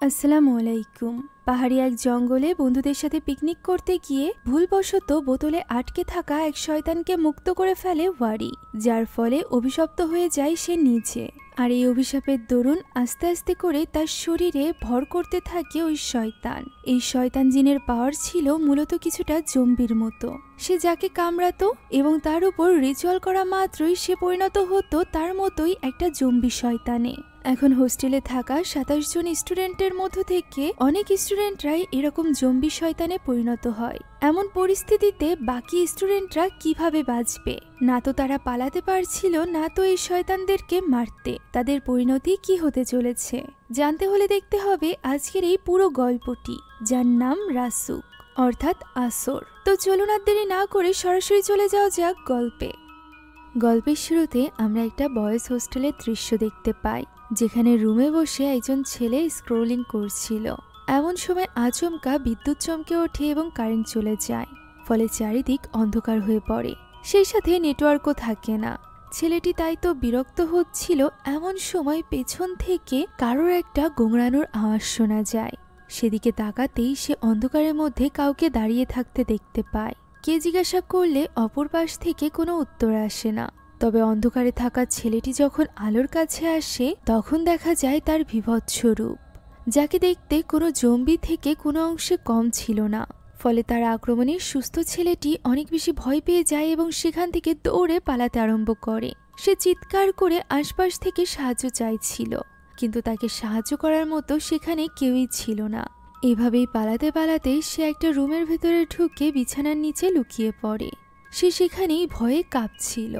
আসসালামু আলাইকুম। পাহাড়ি এক জঙ্গলে বন্ধুদের সাথে পিকনিক করতে গিয়ে ভুলবশত বোতলে আটকে থাকা এক শয়তানকে মুক্ত করে ফেলে ওয়ারি, যার ফলে অভিশপ্ত হয়ে যায় সে নিজে। আর এই অভিশাপের দরুন আস্তে আস্তে করে তার শরীরে ভর করতে থাকে ওই শয়তান। এই শয়তান জিনের পাওয়ার ছিল মূলত কিছুটা জম্বির মতো। সে যাকে কামড়াতো এবং তার উপর রিচুয়াল করা মাত্রই সে পরিণত হতো তার মতোই একটা জম্বি শয়তানে। এখন হোস্টেলে থাকা ২৭ জন স্টুডেন্টের মধ্য থেকে অনেক স্টুডেন্টরাই এরকম জম্বি শয়তানে পরিণত হয়। এমন পরিস্থিতিতে বাকি স্টুডেন্টরা কিভাবে বাঁচবে? না তো তারা পালাতে পারছিল, না তো এই শয়তানদেরকে মারতে। তাদের পরিণতি কি হতে চলেছে জানতে হলে দেখতে হবে আজকের এই পুরো গল্পটি, যার নাম রাসুক অর্থাৎ আসর। তো চলুন আর দেরি না করে সরাসরি চলে যাওয়া যাক গল্পে। গল্পের শুরুতে আমরা একটা বয়েজ হোস্টেলের দৃশ্য দেখতে পাই, যেখানে রুমে বসে একজন ছেলে স্ক্রোলিং করছিল। এমন সময় আচমকা বিদ্যুৎ চমকে ওঠে এবং কারেন্ট চলে যায়, ফলে চারিদিক অন্ধকার হয়ে পড়ে। সেই সাথে নেটওয়ার্কও থাকে না। ছেলেটি তাই তো বিরক্ত হচ্ছিল, এমন সময় পেছন থেকে কারোর একটা গোংড়ানোর আওয়াজ শোনা যায়। সেদিকে তাকাতেই সে অন্ধকারের মধ্যে কাউকে দাঁড়িয়ে থাকতে দেখতে পায়। কে জিজ্ঞাসা করলে অপর পাশ থেকে কোনো উত্তর আসে না। তবে অন্ধকারে থাকা ছেলেটি যখন আলোর কাছে আসে তখন দেখা যায় তার বিভৎস রূপ, যাকে দেখতে কোনো জম্বি থেকে কোনো অংশে কম ছিল না। ফলে তার আক্রমণে সুস্থ ছেলেটি অনেক বেশি ভয় পেয়ে যায় এবং সেখান থেকে দৌড়ে পালাতে আরম্ভ করে। সে চিৎকার করে আশপাশ থেকে সাহায্য চাইছিল, কিন্তু তাকে সাহায্য করার মতো সেখানে কেউই ছিল না। এভাবেই পালাতে পালাতে সে একটা রুমের ভেতরে ঢুকে বিছানার নিচে লুকিয়ে পড়ে। সে সেখানেই ভয়ে কাঁপছিল।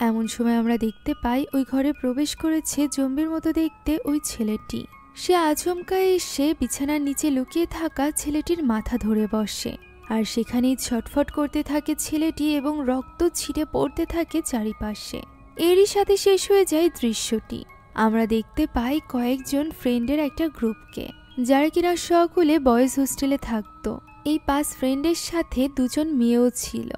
এমন সময় আমরা দেখতে পাই ওই ঘরে প্রবেশ করেছে জম্বির মতো দেখতে ওই ছেলেটি। সে আচমকা এসে বিছানার নিচে লুকিয়ে থাকা ছেলেটির মাথা ধরে বসে, আর সেখানেই ছটফট করতে থাকে ছেলেটি এবং রক্ত ছিটে পড়তে থাকে চারিপাশে। এরই সাথে শেষ হয়ে যায় দৃশ্যটি। আমরা দেখতে পাই কয়েকজন ফ্রেন্ডের একটা গ্রুপকে, যারা কিনা সকলে বয়েজ হোস্টেলে থাকতো। এই ৫ ফ্রেন্ডের সাথে ২জন মেয়েও ছিল।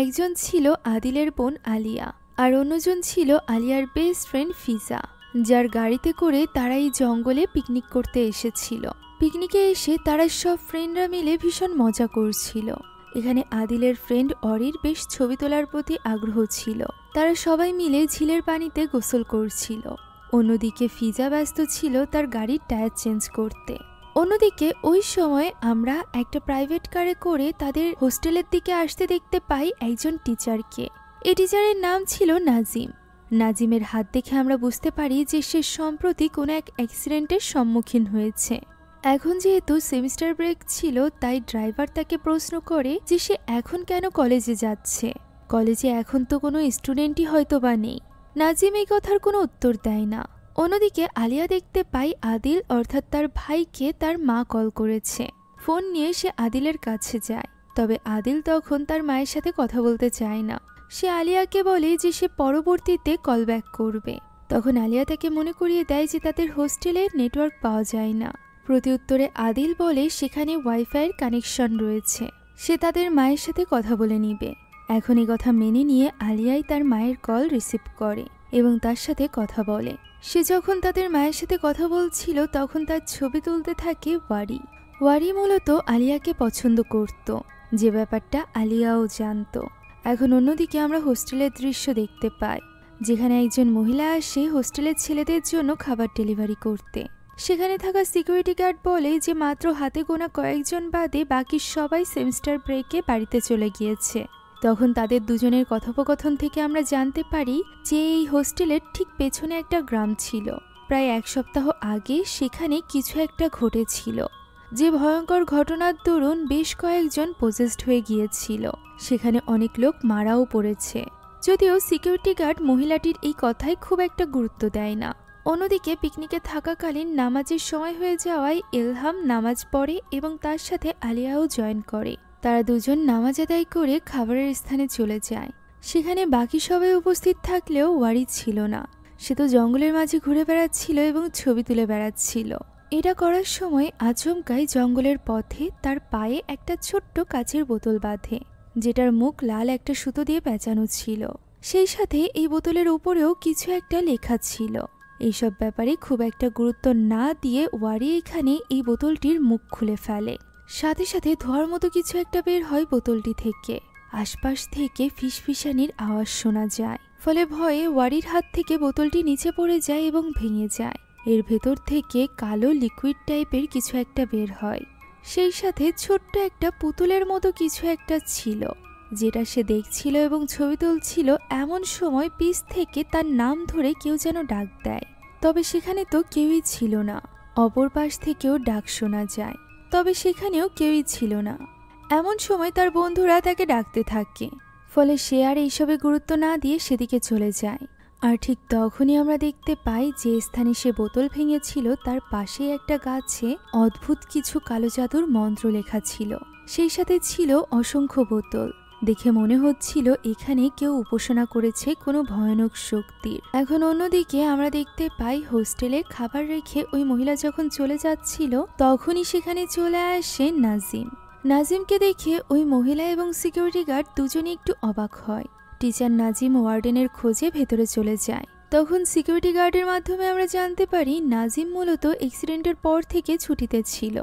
একজন ছিল আদিলের বোন আলিয়া, আর অন্যজন ছিল আলিয়ার বেস্ট ফ্রেন্ড ফিজা, যার গাড়িতে করে তারা এই জঙ্গলে পিকনিক করতে এসেছিল। পিকনিকে এসে তারা সব ফ্রেন্ডরা মিলে ভীষণ মজা করছিল। এখানে আদিলের ফ্রেন্ড অরির বেশ ছবি তোলার প্রতি আগ্রহ ছিল। তারা সবাই মিলে ঝিলের পানিতে গোসল করছিল। অন্যদিকে ফিজা ব্যস্ত ছিল তার গাড়ির টায়ার চেঞ্জ করতে। অন্যদিকে ওই সময় আমরা একটা প্রাইভেট কারে করে তাদের হোস্টেলের দিকে আসতে দেখতে পাই একজন টিচারকে। এই টিচারের নাম ছিল নাজিম। নাজিমের হাত দেখে আমরা বুঝতে পারি যে সে সম্প্রতি কোনো এক অ্যাক্সিডেন্টের সম্মুখীন হয়েছে। এখন যেহেতু সেমিস্টার ব্রেক ছিল, তাই ড্রাইভার তাকে প্রশ্ন করে যে সে এখন কেন কলেজে যাচ্ছে। কলেজে এখন তো কোনো স্টুডেন্টই হয়তো বা নেই। নাজিম এই কথার কোনো উত্তর দেয় না। অন্যদিকে আলিয়া দেখতে পাই আদিল অর্থাৎ তার ভাইকে তার মা কল করেছে। ফোন নিয়ে সে আদিলের কাছে যায়, তবে আদিল তখন তার মায়ের সাথে কথা বলতে চায় না। সে আলিয়াকে বলে যে সে পরবর্তীতে কল ব্যাক করবে। তখন আলিয়া তাকে মনে করিয়ে দেয় যে তাদের হোস্টেলে নেটওয়ার্ক পাওয়া যায় না। প্রতিউত্তরে আদিল বলে সেখানে ওয়াইফাইয়ের কানেকশন রয়েছে, সে তাদের মায়ের সাথে কথা বলে নিবে। এখন এই কথা মেনে নিয়ে আলিয়াই তার মায়ের কল রিসিভ করে এবং তার সাথে কথা বলে। সে যখন তাদের মায়ের সাথে কথা বলছিল তখন তার ছবি তুলতে থাকে ওয়ারি। ওয়ারি মূলত আলিয়াকে পছন্দ করত, যে ব্যাপারটা আলিয়াও জানত। এখন অন্যদিকে আমরা হোস্টেলের দৃশ্য দেখতে পাই, যেখানে একজন মহিলা আসে হোস্টেলের ছেলেদের জন্য খাবার ডেলিভারি করতে। সেখানে থাকা সিকিউরিটি গার্ড বলে যে মাত্র হাতে গোনা কয়েকজন বাদে বাকি সবাই সেমিস্টার ব্রেকে বাড়িতে চলে গিয়েছে। তখন তাদের দুজনের কথোপকথন থেকে আমরা জানতে পারি যে এই হোস্টেলের ঠিক পেছনে একটা গ্রাম ছিল। প্রায় ১ সপ্তাহ আগে সেখানে কিছু একটা ঘটেছিল, যে ভয়ঙ্কর ঘটনার দরুন বেশ কয়েকজন পজেসড হয়ে গিয়েছিল। সেখানে অনেক লোক মারাও পড়েছে, যদিও সিকিউরিটি গার্ড মহিলাটির এই কথায় খুব একটা গুরুত্ব দেয় না। অন্যদিকে পিকনিকে থাকাকালীন নামাজের সময় হয়ে যাওয়ায় ইলহাম নামাজ পড়ে এবং তার সাথে আলিয়াও জয়েন করে। তারা দুজন নামাজ আদায় করে খাবারের স্থানে চলে যায়। সেখানে বাকি সবাই উপস্থিত থাকলেও ওয়ারি ছিল না। সে তো জঙ্গলের মাঝে ঘুরে বেড়াচ্ছিল এবং ছবি তুলে বেড়াচ্ছিল। এটা করার সময় আচমকাই জঙ্গলের পথে তার পায়ে একটা ছোট্ট কাচের বোতল বাঁধে, যেটার মুখ লাল একটা সুতো দিয়ে পেঁচানো ছিল। সেই সাথে এই বোতলের উপরেও কিছু একটা লেখা ছিল। এইসব ব্যাপারে খুব একটা গুরুত্ব না দিয়ে ওয়ারি এখানে এই বোতলটির মুখ খুলে ফেলে। সাথে সাথে ধোঁয়ার মতো কিছু একটা বের হয় বোতলটি থেকে। আশপাশ থেকে ফিসফিসানির আওয়াজ শোনা যায়, ফলে ভয়ে ওয়ারির হাত থেকে বোতলটি নিচে পড়ে যায় এবং ভেঙে যায়। এর ভেতর থেকে কালো লিকুইড টাইপের কিছু একটা বের হয়। সেই সাথে ছোট্ট একটা পুতুলের মতো কিছু একটা ছিল, যেটা সে দেখছিল এবং ছবি তুলছিল। এমন সময় পিছ থেকে তার নাম ধরে কেউ যেন ডাক দেয়, তবে সেখানে তো কেউই ছিল না। অপর পাশ থেকেও ডাক শোনা যায়, তবে সেখানেও কেউই ছিল না। এমন সময় তার বন্ধুরা তাকে ডাকতে থাকে, ফলে সে আর এইসবে গুরুত্ব না দিয়ে সেদিকে চলে যায়। আর ঠিক তখনই আমরা দেখতে পাই যে স্থানে সে বোতল ভেঙেছিল তার পাশে একটা গাছে অদ্ভুত কিছু কালো জাদুর মন্ত্র লেখা ছিল। সেই সাথে ছিল অসংখ্য বোতল। দেখে মনে হচ্ছিল এখানে কেউ উপাসনা করেছে কোনো ভয়ানক শক্তির। এখন অন্যদিকে আমরা দেখতে পাই হোস্টেলে খাবার রেখে ওই মহিলা যখন চলে যাচ্ছিল তখনই সেখানে চলে আসে নাজিম। নাজিমকে দেখে ওই মহিলা এবং সিকিউরিটি গার্ড দুজনে একটু অবাক হয়। টিচার নাজিম ওয়ার্ডেনের খোঁজে ভেতরে চলে যায়। তখন সিকিউরিটি গার্ডের মাধ্যমে আমরা জানতে পারি নাজিম মূলত অ্যাক্সিডেন্টের পর থেকে ছুটিতে ছিল,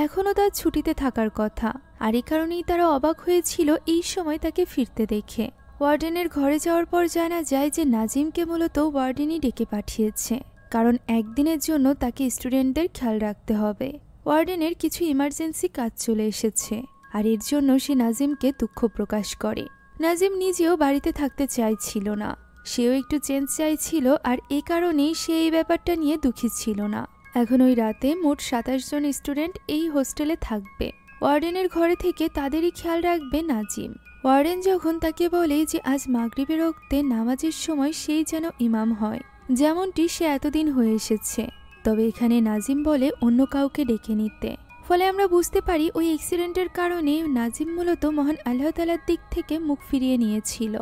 এখনও তার ছুটিতে থাকার কথা। আর এই কারণেই তারা অবাক হয়েছিল এই সময় তাকে ফিরতে দেখে। ওয়ার্ডেনের ঘরে যাওয়ার পর জানা যায় যে নাজিমকে মূলত ওয়ার্ডেনই ডেকে পাঠিয়েছে, কারণ একদিনের জন্য তাকে স্টুডেন্টদের খেয়াল রাখতে হবে। ওয়ার্ডেনের কিছু ইমার্জেন্সি কাজ চলে এসেছে, আর এর জন্য সে নাজিমকে দুঃখ প্রকাশ করে। নাজিম নিজেও বাড়িতে থাকতে চাইছিল না, সেও একটু চেঞ্জ চাইছিল, আর এই কারণেই সে এই ব্যাপারটা নিয়ে দুঃখী ছিল না। এখন ওই রাতে মোট 27 জন স্টুডেন্ট এই হোস্টেলে থাকবে। ওয়ার্ডেনের ঘরে থেকে তাদেরই খেয়াল রাখবে নাজিম। ওয়ার্ডেন যখন তাকে বলে যে আজ মাগরিবের ওক্তে নামাজের সময় সেই যেন ইমাম হয়, যেমনটি সে এতদিন হয়ে এসেছে, তবে এখানে নাজিম বলে অন্য কাউকে ডেকে নিতে। ফলে আমরা বুঝতে পারি ওই অ্যাক্সিডেন্টের কারণে নাজিম মূলত মহান আল্লাহ তাআলার দিক থেকে মুখ ফিরিয়ে নিয়েছিল,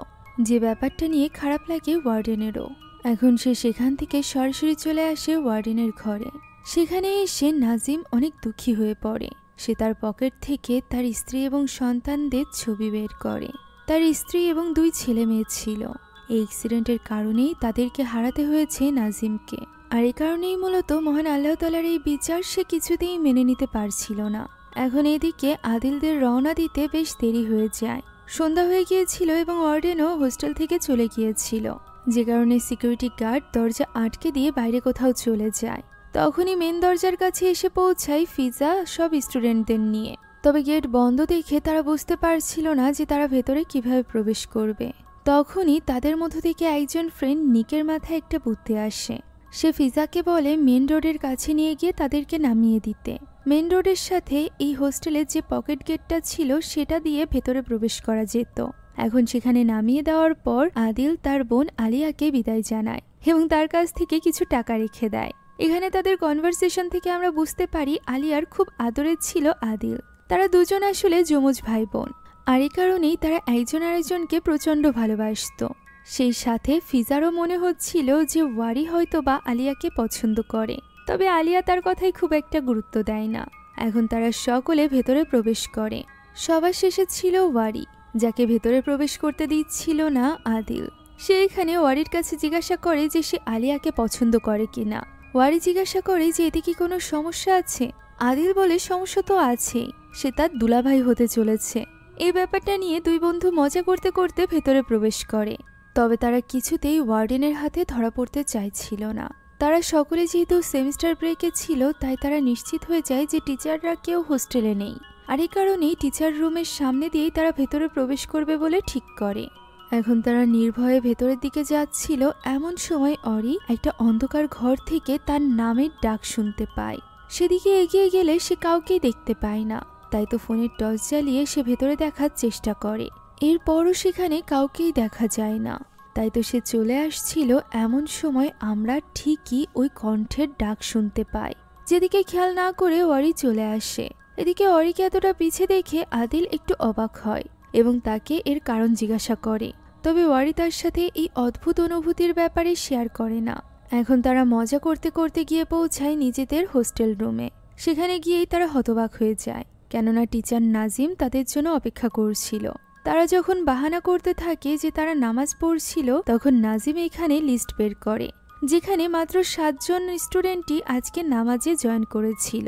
যে ব্যাপারটা নিয়ে খারাপ লাগে ওয়ার্ডেনেরও। এখন সে সেখান থেকে সরাসরি চলে আসে ওয়ার্ডেনের ঘরে। সেখানে এসে নাজিম অনেক দুঃখী হয়ে পড়ে। সে তার পকেট থেকে তার স্ত্রী এবং সন্তানদের ছবি বের করে। তার স্ত্রী এবং 2 ছেলে মেয়ে ছিল। এই অ্যাক্সিডেন্টের কারণেই তাদেরকে হারাতে হয়েছে নাজিমকে। আর এই কারণেই মূলত মহান আল্লাহ তাআলার এই বিচার সে কিছুতেই মেনে নিতে পারছিল না। এখন এদিকে আদিলদের রওনা দিতে বেশ দেরি হয়ে যায়। সন্ধ্যা হয়ে গিয়েছিল এবং ওয়ার্ডেনও হোস্টেল থেকে চলে গিয়েছিল, যে কারণে সিকিউরিটি গার্ড দরজা আটকে দিয়ে বাইরে কোথাও চলে যায়। তখনই মেন দরজার কাছে এসে পৌঁছায় ফিজা সব স্টুডেন্টদের নিয়ে। তবে গেট বন্ধ দেখে তারা বুঝতে পারছিল না যে তারা ভেতরে কিভাবে প্রবেশ করবে। তখনই তাদের মধ্য থেকে একজন ফ্রেন্ড নিকের মাথায় একটা বুদ্ধি আসে। সে ফিজাকে বলে মেন রোডের কাছে নিয়ে গিয়ে তাদেরকে নামিয়ে দিতে। মেন রোডের সাথে এই হোস্টেলের যে পকেট গেটটা ছিল সেটা দিয়ে ভেতরে প্রবেশ করা যেত। এখন সেখানে নামিয়ে দেওয়ার পর আদিল তার বোন আলিয়াকে বিদায় জানায় এবং তার কাছ থেকে কিছু টাকা রেখে দেয়। এখানে তাদের কনভারসেশন থেকে আমরা বুঝতে পারি আলিয়ার খুব আদরের ছিল আদিল। তারা দুজন আসলে যমজ ভাই বোন, আর এই কারণেই তারা একজন আরেকজনকে প্রচণ্ড ভালোবাসত। সেই সাথে ফিজারও মনে হচ্ছিল যে ওয়ারি হয়তো বা আলিয়াকে পছন্দ করে, তবে আলিয়া তার কথাই খুব একটা গুরুত্ব দেয় না। এখন তারা সকলে ভেতরে প্রবেশ করে। সবার শেষে ছিল ওয়ারি, যাকে ভেতরে প্রবেশ করতে দিচ্ছিল না আদিল। সে এখানে ওয়ারির কাছে জিজ্ঞাসা করে যে সে আলিয়াকে পছন্দ করে কিনা। ওয়ারি জিজ্ঞাসা করে যে এতে কি কোনো সমস্যা আছে। আদিল বলে সমস্যা তো আছেই, সে তার দুলাভাই হতে চলেছে। এই ব্যাপারটা নিয়ে 2 বন্ধু মজা করতে করতে ভেতরে প্রবেশ করে। তবে তারা কিছুতেই ওয়ার্ডেনের হাতে ধরা পড়তে চাইছিল না। তারা সকলে যেহেতু সেমিস্টার ব্রেকে ছিল, তাই তারা নিশ্চিত হয়ে যায় যে টিচাররা কেউ হোস্টেলে নেই। আর এই কারণেই টিচার রুমের সামনে দিয়েই তারা ভেতরে প্রবেশ করবে বলে ঠিক করে। এখন তারা নির্ভয়ে ভেতরের দিকে যাচ্ছিল। এমন সময় অরি একটা অন্ধকার ঘর থেকে তার নামের ডাক শুনতে পায়। সেদিকে এগিয়ে গেলে সে কাউকেই দেখতে পায় না, তাই তো ফোনের টর্চ জ্বালিয়ে সে ভেতরে দেখার চেষ্টা করে। এরপরও সেখানে কাউকেই দেখা যায় না, তাই তো সে চলে আসছিল। এমন সময় আমরা ঠিকই ওই কণ্ঠের ডাক শুনতে পাই, যেদিকে খেয়াল না করে অরি চলে আসে। এদিকে অরিকে এতটা পিছে দেখে আদিল একটু অবাক হয় এবং তাকে এর কারণ জিজ্ঞাসা করে। তবে ওয়ারি তার সাথে এই অদ্ভুত অনুভূতির ব্যাপারে শেয়ার করে না। এখন তারা মজা করতে করতে গিয়ে পৌঁছায় নিজেদের হোস্টেল রুমে। সেখানে গিয়েই তারা হতবাক হয়ে যায়, কেননা টিচার নাজিম তাদের জন্য অপেক্ষা করছিল। তারা যখন বাহানা করতে থাকে যে তারা নামাজ পড়ছিল, তখন নাজিম এখানে লিস্ট বের করে, যেখানে মাত্র 7 জন স্টুডেন্টই আজকে নামাজে জয়েন করেছিল,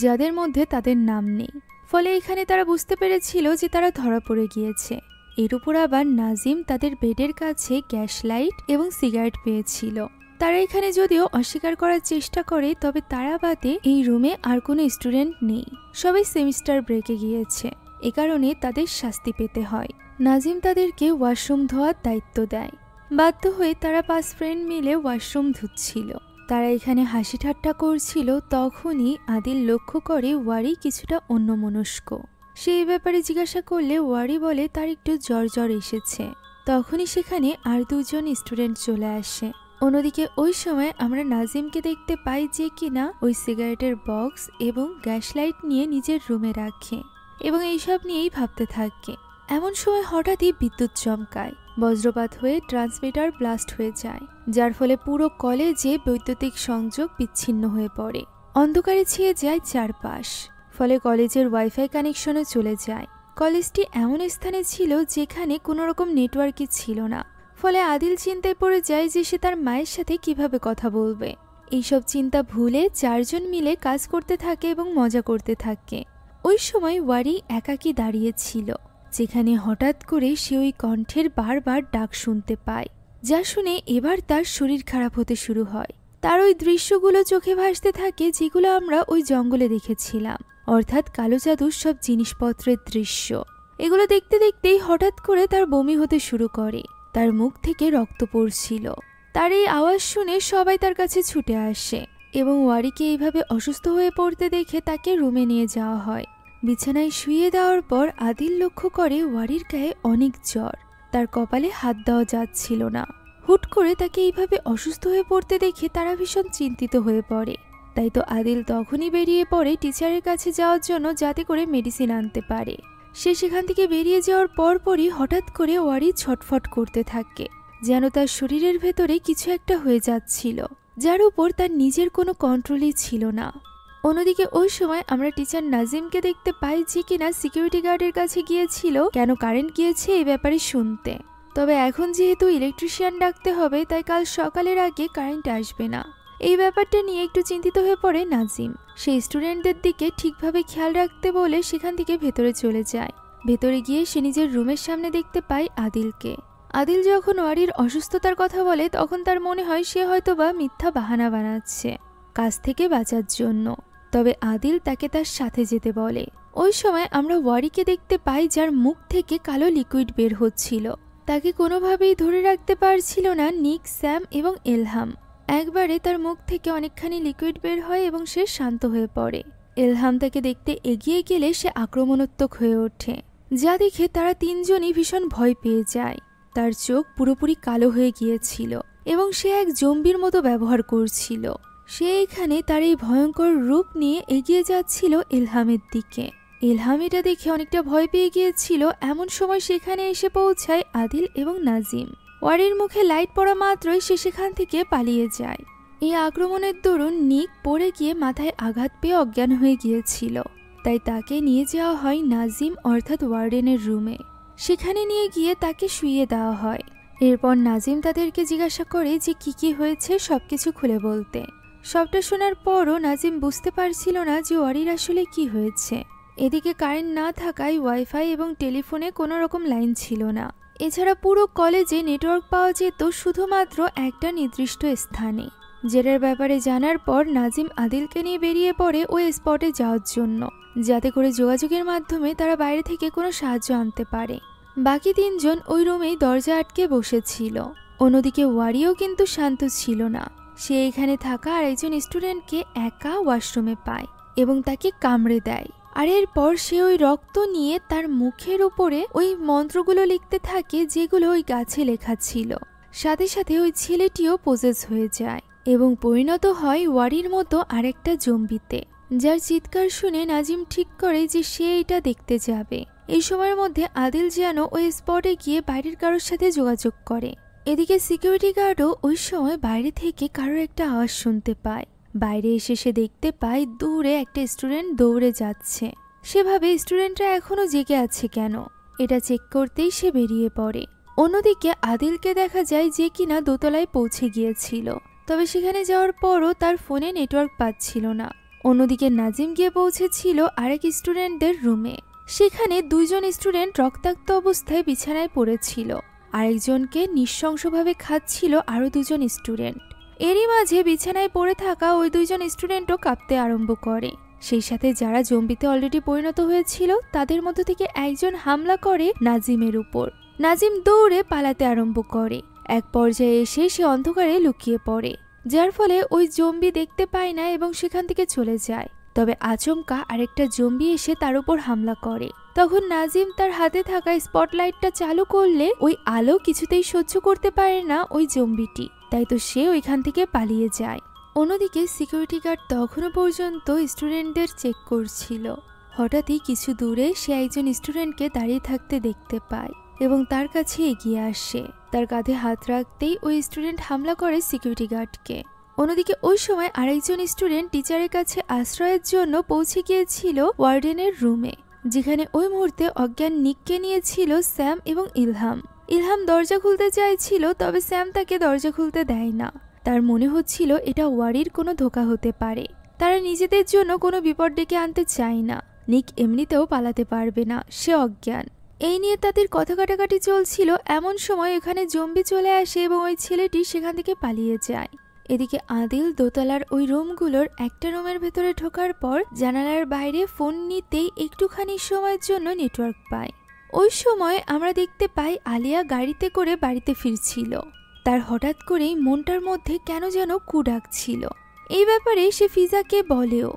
যাদের মধ্যে তাদের নাম নেই। ফলে এখানে তারা বুঝতে পেরেছিল যে তারা ধরা পড়ে গিয়েছে। এর উপর আবার নাজিম তাদের বেডের কাছে গ্যাস লাইট এবং সিগারেট পেয়েছিল। তারা এখানে যদিও অস্বীকার করার চেষ্টা করে, তবে তারা বাদে এই রুমে আর কোনো স্টুডেন্ট নেই, সবাই সেমিস্টার ব্রেকে গিয়েছে। এ কারণে তাদের শাস্তি পেতে হয়। নাজিম তাদেরকে ওয়াশরুম ধোয়ার দায়িত্ব দেয়। বাধ্য হয়ে তারা 5 ফ্রেন্ড মিলে ওয়াশরুম ধুচ্ছিল। তারা এখানে হাসি ঠাট্টা করছিল। তখনই আদিল লক্ষ্য করে ওয়ারি কিছুটা অন্যমনস্ক। সে এই ব্যাপারে জিজ্ঞাসা করলে ওয়ারি বলে তার একটু জ্বর এসেছে। তখনই সেখানে আর 2 জন স্টুডেন্ট চলে আসে। অন্যদিকে ওই সময় আমরা নাজিমকে দেখতে পাই যে কিনা ওই সিগারেটের বক্স এবং গ্যাস লাইট নিয়ে নিজের রুমে রাখে এবং এইসব নিয়েই ভাবতে থাকে। এমন সময় হঠাৎই বিদ্যুৎ চমকায়, বজ্রপাত হয়ে ট্রান্সমিটার ব্লাস্ট হয়ে যায়, যার ফলে পুরো কলেজে বৈদ্যুতিক সংযোগ বিচ্ছিন্ন হয়ে পড়ে। অন্ধকারে ছেয়ে যায় চারপাশ। ফলে কলেজের ওয়াইফাই কানেকশনে চলে যায়। কলেজটি এমন স্থানে ছিল যেখানে কোনো রকম নেটওয়ার্কই ছিল না। ফলে আদিল চিন্তায় পড়ে যায় যে সে তার মায়ের সাথে কিভাবে কথা বলবে। এইসব চিন্তা ভুলে 4 জন মিলে কাজ করতে থাকে এবং মজা করতে থাকে। ওই সময় ওয়ারি একাকী দাঁড়িয়েছিল, যেখানে হঠাৎ করে সে ওই কণ্ঠের বারবার ডাক শুনতে পায়, যা শুনে এবার তার শরীর খারাপ হতে শুরু হয়। তার ওই দৃশ্যগুলো চোখে ভাসতে থাকে যেগুলো আমরা ওই জঙ্গলে দেখেছিলাম, অর্থাৎ কালো জাদুর সব জিনিসপত্রের দৃশ্য। এগুলো দেখতে দেখতেই হঠাৎ করে তার বমি হতে শুরু করে। তার মুখ থেকে রক্ত পড়ছিল। তার এই আওয়াজ শুনে সবাই তার কাছে ছুটে আসে এবং ওয়ারিকে এইভাবে অসুস্থ হয়ে পড়তে দেখে তাকে রুমে নিয়ে যাওয়া হয়। বিছানায় শুয়ে দেওয়ার পর আদিল লক্ষ্য করে ওয়ারির গায়ে অনেক জ্বর। তার কপালে হাত দেওয়া যাচ্ছিল না। হুট করে তাকে এইভাবে অসুস্থ হয়ে পড়তে দেখে তারা ভীষণ চিন্তিত হয়ে পড়ে। তাই তো আদিল তখনই বেরিয়ে পড়ে টিচারের কাছে যাওয়ার জন্য, যাতে করে মেডিসিন আনতে পারে। সে সেখান থেকে বেরিয়ে যাওয়ার পরপরই হঠাৎ করে ওয়ারি ছটফট করতে থাকে, যেন তার শরীরের ভেতরে কিছু একটা হয়ে যাচ্ছিল, যার উপর তার নিজের কোনো কন্ট্রোলই ছিল না। অন্যদিকে ওই সময় আমরা টিচার নাজিমকে দেখতে পাই যে কিনা সিকিউরিটি গার্ডের কাছে গিয়েছিল কেন কারেন্ট গিয়েছে এই ব্যাপারে শুনতে। তবে এখন যেহেতু ইলেকট্রিশিয়ান ডাকতে হবে, তাই কাল সকালের আগে কারেন্ট আসবে না। এই ব্যাপারটা নিয়ে একটু চিন্তিত হয়ে পড়ে নাজিম। সেই স্টুডেন্টদের দিকে ঠিকভাবে খেয়াল রাখতে বলে সেখান থেকে ভেতরে চলে যায়। ভেতরে গিয়ে সে নিজের রুমের সামনে দেখতে পায় আদিলকে। আদিল যখন ওয়ারির অসুস্থতার কথা বলে, তখন তার মনে হয় সে হয়তোবা মিথ্যা বাহানা বানাচ্ছে কাজ থেকে বাঁচার জন্য। তবে আদিল তাকে তার সাথে যেতে বলে। ওই সময় আমরা ওয়ারিকে দেখতে পাই, যার মুখ থেকে কালো লিকুইড বের হচ্ছিল। তাকে কোনোভাবেই ধরে রাখতে পারছিল না নিক, স্যাম এবং এলহাম। একবারে তার মুখ থেকে অনেকখানি লিকুইড বের হয় এবং সে শান্ত হয়ে পড়ে। এলহাম তাকে দেখতে এগিয়ে গেলে সে আক্রমণাত্মক হয়ে ওঠে, যা দেখে তারা 3 জনই ভীষণ ভয় পেয়ে যায়। তার চোখ পুরোপুরি কালো হয়ে গিয়েছিল এবং সে এক জম্বির মতো ব্যবহার করছিল। সে এখানে তার এই ভয়ঙ্কর রূপ নিয়ে এগিয়ে যাচ্ছিল এলহামের দিকে। এলহাম এটা দেখে অনেকটা ভয় পেয়ে গিয়েছিল। এমন সময় সেখানে এসে পৌঁছায় আদিল এবং নাজিম। ওয়ারির মুখে লাইট পড়া মাত্রই সে সেখান থেকে পালিয়ে যায়। এই আক্রমণের দরুন নিক পড়ে গিয়ে মাথায় আঘাত পেয়ে অজ্ঞান হয়ে গিয়েছিল। তাই তাকে নিয়ে যাওয়া হয় নাজিম অর্থাৎ ওয়ার্ডেনের রুমে। সেখানে নিয়ে গিয়ে তাকে শুইয়ে দেওয়া হয়। এরপর নাজিম তাদেরকে জিজ্ঞাসা করে যে কি হয়েছে সবকিছু খুলে বলতে। সবটা শোনার পরও নাজিম বুঝতে পারছিল না যে ওয়ারির আসলে কি হয়েছে। এদিকে কারেন্ট না থাকায় ওয়াইফাই এবং টেলিফোনে কোনো রকম লাইন ছিল না। এছাড়া পুরো কলেজে নেটওয়ার্ক পাওয়া যেত শুধুমাত্র একটা নির্দিষ্ট স্থানে। যেটার ব্যাপারে জানার পর নাজিম আদিলকে নিয়ে বেরিয়ে পড়ে ওই স্পটে যাওয়ার জন্য, যাতে করে যোগাযোগের মাধ্যমে তারা বাইরে থেকে কোনো সাহায্য আনতে পারে। বাকি 3 জন ওই রুমেই দরজা আটকে বসেছিল। অন্যদিকে ওয়ারিও কিন্তু শান্ত ছিল না। সে এখানে থাকা আরেকজন স্টুডেন্টকে একা ওয়াশরুমে পায় এবং তাকে কামড়ে দেয়। আর এরপর সে ওই রক্ত নিয়ে তার মুখের উপরে ওই মন্ত্রগুলো লিখতে থাকে যেগুলো ওই গাছে লেখা ছিল। সাথে সাথে ওই ছেলেটিও পজেস হয়ে যায় এবং পরিণত হয় ওয়ারির মতো আরেকটা জম্বিতে, যার চিৎকার শুনে নাজিম ঠিক করে যে সে এটা দেখতে যাবে। এই সময়ের মধ্যে আদিল যেন ওই স্পটে গিয়ে বাইরের কারোর সাথে যোগাযোগ করে। এদিকে সিকিউরিটি গার্ডও ওই সময় বাইরে থেকে কারোর একটা আওয়াজ শুনতে পায়। বাইরে এসে সে দেখতে পায় দূরে একটা স্টুডেন্ট দৌড়ে যাচ্ছে। সেভাবে স্টুডেন্টরা এখনো জেগে আছে কেন, এটা চেক করতেই সে বেরিয়ে পড়ে। অন্যদিকে আদিলকে দেখা যায় যে কিনা দোতলায় পৌঁছে গিয়েছিল। তবে সেখানে যাওয়ার পরও তার ফোনে নেটওয়ার্ক পাচ্ছিল না। অন্যদিকে নাজিম গিয়ে পৌঁছেছিল আরেক স্টুডেন্টদের রুমে। সেখানে 2 জন স্টুডেন্ট রক্তাক্ত অবস্থায় বিছানায় পড়েছিল, আরেকজনকে নৃশংসভাবে খাচ্ছিল আরও 2 জন স্টুডেন্ট। এরই মাঝে বিছানায় পড়ে থাকা ওই 2 জন স্টুডেন্টও কাঁপতে আরম্ভ করে। সেই সাথে যারা জম্বিতে অলরেডি পরিণত হয়েছিল তাদের মধ্য থেকে একজন হামলা করে নাজিমের উপর। নাজিম দৌড়ে পালাতে আরম্ভ করে। এক পর্যায়ে এসে সে অন্ধকারে লুকিয়ে পড়ে, যার ফলে ওই জম্বি দেখতে পায় না এবং সেখান থেকে চলে যায়। তবে আচমকা আরেকটা জম্বি এসে তার উপর হামলা করে। তখন নাজিম তার হাতে থাকা স্পটলাইটটা চালু করলে ওই আলো কিছুতেই সহ্য করতে পারে না ওই জম্বিটি, তাই তো সে ওইখান থেকে পালিয়ে যায়। অন্যদিকে সিকিউরিটি গার্ড তখনও পর্যন্ত স্টুডেন্টদের চেক করছিল। হঠাৎই কিছু দূরে সে একজন স্টুডেন্টকে দাঁড়িয়ে থাকতে দেখতে পায় এবং তার কাছে এগিয়ে আসে। তার কাঁধে হাত রাখতেই ওই স্টুডেন্ট হামলা করে সিকিউরিটি গার্ডকে। অন্যদিকে ওই সময় আরেকজন স্টুডেন্ট টিচারের কাছে আশ্রয়ের জন্য পৌঁছে গিয়েছিল ওয়ার্ডেনের রুমে, যেখানে ওই মুহূর্তে অজ্ঞান নিককে নিয়েছিল স্যাম এবং ইলহাম। ইলহাম দরজা খুলতে চাইছিল, তবে স্যাম তাকে দরজা খুলতে দেয় না। তার মনে হচ্ছিল এটা ওয়ারির কোনো ধোঁকা হতে পারে। তারা নিজেদের জন্য কোনো বিপদ ডেকে আনতে চায় না। নিক এমনিতেও পালাতে পারবে না, সে অজ্ঞান। এই নিয়ে তাদের কথা কাটাকাটি চলছিল। এমন সময় এখানে জম্বি চলে আসে এবং ওই ছেলেটি সেখান থেকে পালিয়ে যায়। এদিকে আদিল দোতলার ওই রুমগুলোর একটা রুমের ভেতরে ঢোকার পর জানালার বাইরে ফোন নিতেই একটুখানি সময়ের জন্য নেটওয়ার্ক পায়। ওই সময় আমরা দেখতে পাই আলিয়া গাড়িতে করে বাড়িতে ফিরছিল। তার হঠাৎ করেই মনটার মধ্যে কেন যেন কু ডাকছিল। এই ব্যাপারে সে ফিজাকে বলেও।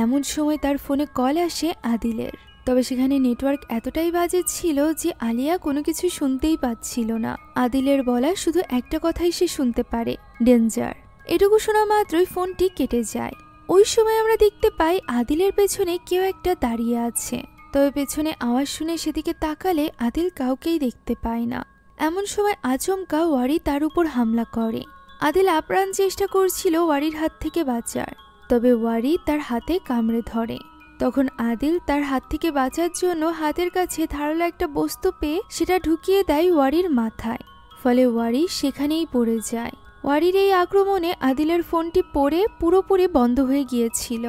এমন সময় তার ফোনে কল আসে আদিলের। তবে সেখানে নেটওয়ার্ক এতটাই বাজে ছিল যে আলিয়া কোনো কিছু শুনতেই পাচ্ছিল না। আদিলের বলা শুধু একটা কথাই সে শুনতে পারে, ডেঞ্জার। এটুকু শোনা মাত্রই ফোনটি কেটে যায়। ওই সময় আমরা দেখতে পাই আদিলের পেছনে কেউ একটা দাঁড়িয়ে আছে। তবে পেছনে আওয়াজ শুনে সেদিকে তাকালে আদিল কাউকেই দেখতে পায় না। এমন সময় আচমকা ওয়ারি তার উপর হামলা করে। আদিল আপ্রাণ চেষ্টা করছিল ওয়ারির হাত থেকে বাঁচার, তবে ওয়ারি তার হাতে কামড়ে ধরে। তখন আদিল তার হাত থেকে বাঁচার জন্য হাতের কাছে ধারালো একটা বস্তু পেয়ে সেটা ঢুকিয়ে দেয় ওয়ারির মাথায়। ফলে ওয়ারি সেখানেই পড়ে যায়। ওয়ারির এই আক্রমণে আদিলের ফোনটি পড়ে পুরোপুরি বন্ধ হয়ে গিয়েছিল।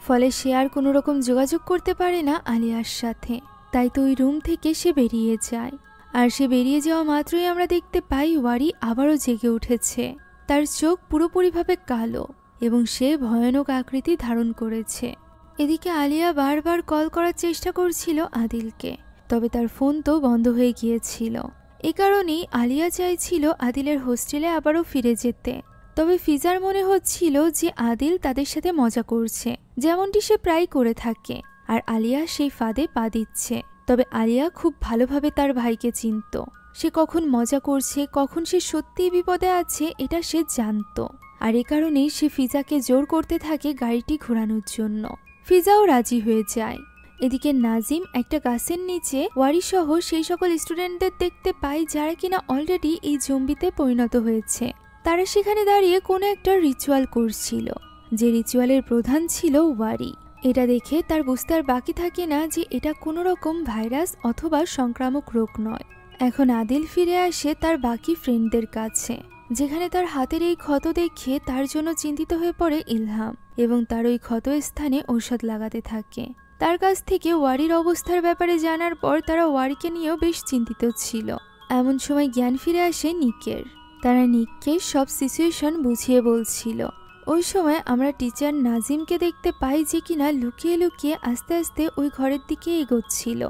ফলে সে আর কোনো রকম যোগাযোগ করতে পারে না আলিয়ার সাথে। তাই তো ওই রুম থেকে সে বেরিয়ে যায়। আর সে বেরিয়ে যাওয়া মাত্রই আমরা দেখতে পাই ওয়ারি আবারও জেগে উঠেছে। তার চোখ পুরোপুরিভাবে কালো এবং সে ভয়ানক আকৃতি ধারণ করেছে। এদিকে আলিয়া বারবার কল করার চেষ্টা করছিল আদিলকে, তবে তার ফোন তো বন্ধ হয়ে গিয়েছিল। এ কারণেই আলিয়া চাইছিল আদিলের হোস্টেলে আবারও ফিরে যেতে। তবে ফিজার মনে হচ্ছিল যে আদিল তাদের সাথে মজা করছে, যেমনটি সে প্রায় করে থাকে, আর আলিয়া সেই ফাঁদে পা দিচ্ছে। তবে আলিয়া খুব ভালোভাবে তার ভাইকে চিনত। সে কখন মজা করছে, কখন সে সত্যিই বিপদে আছে এটা সে জানত। আর এ কারণেই সে ফিজাকে জোর করতে থাকে গাড়িটি ঘোরানোর জন্য। ফিজাও রাজি হয়ে যায়। এদিকে নাজিম একটা গাছের নিচে ওয়ারি সহ সেই সকল স্টুডেন্টদের দেখতে পায় যারা কিনা অলরেডি এই জম্বিতে পরিণত হয়েছে। তারা সেখানে দাঁড়িয়ে কোনো একটা রিচুয়াল করছিল, যে রিচুয়ালের প্রধান ছিল ওয়ারি। এটা দেখে তার বুঝতে আর বাকি থাকে না যে এটা কোনো রকম ভাইরাস অথবা সংক্রামক রোগ নয়। এখন আদিল ফিরে আসে তার বাকি ফ্রেন্ডদের কাছে, যেখানে তার হাতের এই ক্ষত দেখে তার জন্য চিন্তিত হয়ে পড়ে ইলহাম এবং তার ওই ক্ষত স্থানে ঔষধ লাগাতে থাকে। তার কাছ থেকে ওয়ারির অবস্থার ব্যাপারে জানার পর তারা ওয়ারিকে নিয়েও বেশ চিন্তিত ছিল। এমন সময় জ্ঞান ফিরে আসে নিকের। তারা নিককে সব সিচুয়েশন বুঝিয়ে বলছিল। ওই সময় আমরা টিচার নাজিমকে দেখতে পাই যে কিনা লুকিয়ে লুকিয়ে আস্তে আস্তে ওই ঘরের দিকে এগোচ্ছিল।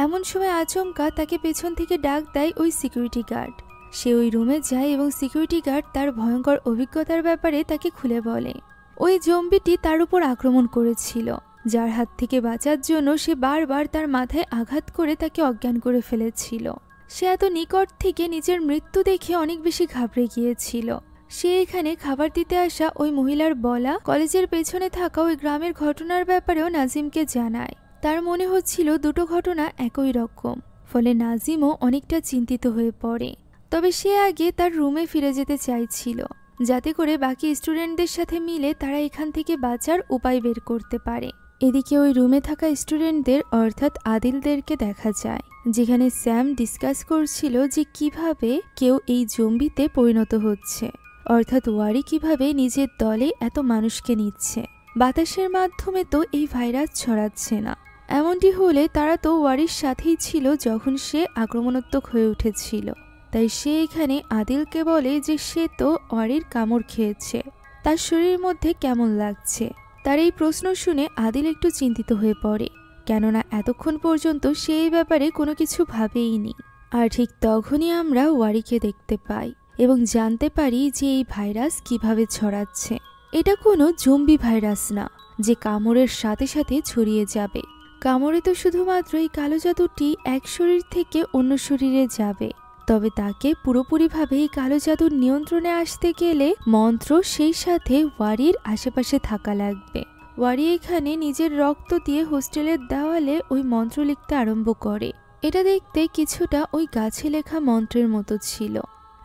এমন সময় আচমকা তাকে পেছন থেকে ডাক দেয় ওই সিকিউরিটি গার্ড। সে ওই রুমে যায় এবং সিকিউরিটি গার্ড তার ভয়ঙ্কর অভিজ্ঞতার ব্যাপারে তাকে খুলে বলে। ওই জম্বিটি তার উপর আক্রমণ করেছিল, যার হাত থেকে বাঁচার জন্য সে বারবার তার মাথায় আঘাত করে তাকে অজ্ঞান করে ফেলেছিল। সে এত নিকট থেকে নিজের মৃত্যু দেখে অনেক বেশি ঘাবড়ে গিয়েছিল। সে এখানে খাবার দিতে আসা ওই মহিলার বলা কলেজের পেছনে থাকা ওই গ্রামের ঘটনার ব্যাপারেও নাজিমকে জানায়। তার মনে হচ্ছিল দুটো ঘটনা একই রকম। ফলে নাজিমও অনেকটা চিন্তিত হয়ে পড়ে। তবে সে আগে তার রুমে ফিরে যেতে চাইছিল, যাতে করে বাকি স্টুডেন্টদের সাথে মিলে তারা এখান থেকে বাঁচার উপায় বের করতে পারে। এদিকে ওই রুমে থাকা স্টুডেন্টদের অর্থাৎ আদিলদেরকে দেখা যায়, যেখানে স্যাম ডিসকাস করছিল যে কিভাবে কেউ এই জম্বিতে পরিণত হচ্ছে। অর্থাৎ ওয়ারি কিভাবে নিজের দলে এত মানুষকে নিচ্ছে। বাতাসের মাধ্যমে তো এই ভাইরাস ছড়াচ্ছে না। এমনটি হলে তারা তো ওয়ারির সাথেই ছিল যখন সে আক্রমণাত্মক হয়ে উঠেছিল। তাই সে এখানে আদিলকে বলে যে সে তো ওয়ারির কামড় খেয়েছে, তার শরীরের মধ্যে কেমন লাগছে। তার এই প্রশ্ন শুনে আদিল একটু চিন্তিত হয়ে পড়ে, কেননা এতক্ষণ পর্যন্ত সে এই ব্যাপারে কোনো কিছু ভাবেইনি। আর ঠিক তখনই আমরা ওয়ারিকে দেখতে পাই এবং জানতে পারি যে এই ভাইরাস কিভাবে ছড়াচ্ছে। এটা কোনো জম্বি ভাইরাস না যে কামড়ের সাথে সাথে ছড়িয়ে যাবে। কামড়ে তো শুধুমাত্র এই কালো জাদুটি এক শরীর থেকে অন্য শরীরে যাবে, তবে তাকে পুরোপুরিভাবে এই কালো জাদুর নিয়ন্ত্রণে আসতে গেলে মন্ত্র সেই সাথে ওয়ারির আশেপাশে থাকা লাগবে। ওয়ারি এখানে নিজের রক্ত দিয়ে হোস্টেলের দেওয়ালে ওই মন্ত্র লিখতে আরম্ভ করে। এটা দেখতে কিছুটা ওই গাছে লেখা মন্ত্রের মতো ছিল।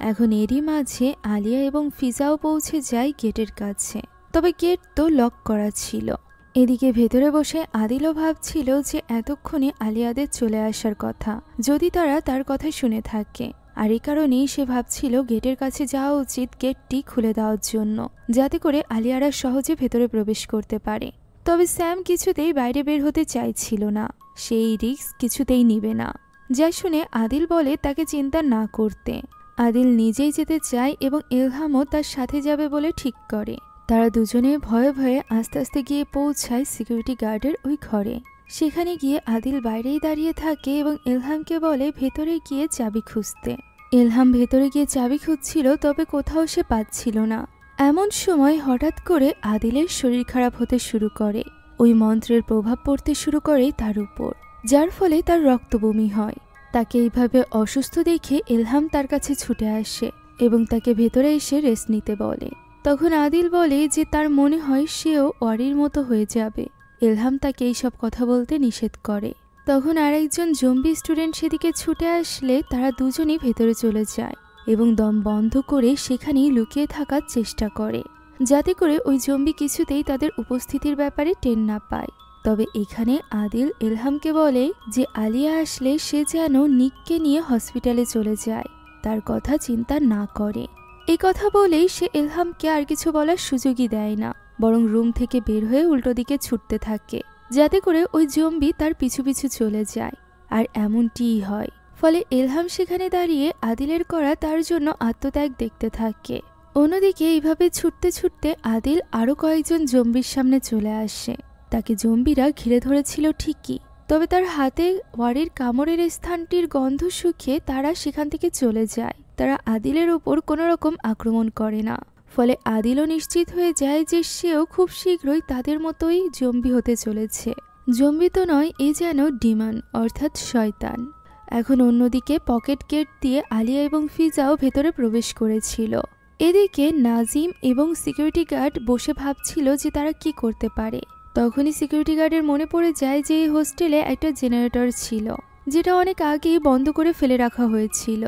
এখন এরই মাঝে আলিয়া এবং ফিজাও পৌঁছে যায় গেটের কাছে, তবে গেট তো লক করা ছিল। এদিকে ভেতরে বসে আদিলও ভাবছিল যে এতক্ষণে আলিয়াদের চলে আসার কথা, যদি তারা তার কথা শুনে থাকে। আর এই কারণেই সে ভাবছিল গেটের কাছে যাওয়া উচিত গেটটি খুলে দেওয়ার জন্য, যাতে করে আলিয়ারা সহজে ভেতরে প্রবেশ করতে পারে। তবে স্যাম কিছুতেই বাইরে বের হতে চাইছিল না, সেই রিস্ক কিছুতেই নিবে না। যা শুনে আদিল বলে তাকে চিন্তা না করতে। আদিল নিজেই যেতে চায় এবং ইলহামও তার সাথে যাবে বলে ঠিক করে। তারা দুজনে ভয়ে ভয়ে আস্তে আস্তে গিয়ে পৌঁছায় সিকিউরিটি গার্ডের ওই ঘরে। সেখানে গিয়ে আদিল বাইরেই দাঁড়িয়ে থাকে এবং ইলহামকে বলে ভেতরে গিয়ে চাবি খুঁজতে। ইলহাম ভেতরে গিয়ে চাবি খুঁজছিল, তবে কোথাও সে পাচ্ছিল না। এমন সময় হঠাৎ করে আদিলের শরীর খারাপ হতে শুরু করে। ওই মন্ত্রের প্রভাব পড়তে শুরু করে তার উপর, যার ফলে তার রক্তবমি হয়। তাকে এইভাবে অসুস্থ দেখে ইলহাম তার কাছে ছুটে আসে এবং তাকে ভেতরে এসে রেস্ট নিতে বলে। তখন আদিল বলে যে তার মনে হয় সেও ওয়ারির মতো হয়ে যাবে। ইলহাম তাকে এইসব কথা বলতে নিষেধ করে। তখন আরেকজন জম্বি স্টুডেন্ট সেদিকে ছুটে আসলে তারা দুজনেই ভেতরে চলে যায় এবং দম বন্ধ করে সেখানেই লুকিয়ে থাকার চেষ্টা করে, যাতে করে ওই জম্বি কিছুতেই তাদের উপস্থিতির ব্যাপারে টের না পায়। তবে এখানে আদিল ইলহামকে বলে যে আলিয়া আসলে সে যেন নিককে নিয়ে হসপিটালে চলে যায়, তার কথা চিন্তা না করে। এই কথা বলেই সে ইলহামকে আর কিছু বলার সুযোগই দেয় না, বরং রুম থেকে বের হয়ে উল্টো দিকে ছুটতে থাকে, যাতে করে ওই জম্বি তার পিছু পিছু চলে যায়। আর এমনটিই হয়। ফলে ইলহাম সেখানে দাঁড়িয়ে আদিলের করা তার জন্য আত্মত্যাগ দেখতে থাকে। অন্যদিকে এইভাবে ছুটতে ছুটতে আদিল আরো কয়েকজন জম্বির সামনে চলে আসে। তাকে জম্বিরা ঘিরে ধরেছিল ঠিকই, তবে তার হাতে ওয়ারির কামড়ের স্থানটির গন্ধ শুকিয়ে তারা সেখান থেকে চলে যায়। তারা আদিলের উপর কোনো রকম আক্রমণ করে না। ফলে আদিলও নিশ্চিত হয়ে যায় যে সেও খুব শীঘ্রই তাদের মতোই জম্বি হতে চলেছে। জম্বি তো নয়, এ যেন ডিমন অর্থাৎ শয়তান। এখন অন্যদিকে পকেট গেট দিয়ে আলিয়া এবং ফিজাও ভেতরে প্রবেশ করেছিল। এদিকে নাজিম এবং সিকিউরিটি গার্ড বসে ভাবছিল যে তারা কি করতে পারে। তখনই সিকিউরিটি গার্ডের মনে পড়ে যায় যে এই হোস্টেলে একটা জেনারেটর ছিল, যেটা অনেক আগেই বন্ধ করে ফেলে রাখা হয়েছিল।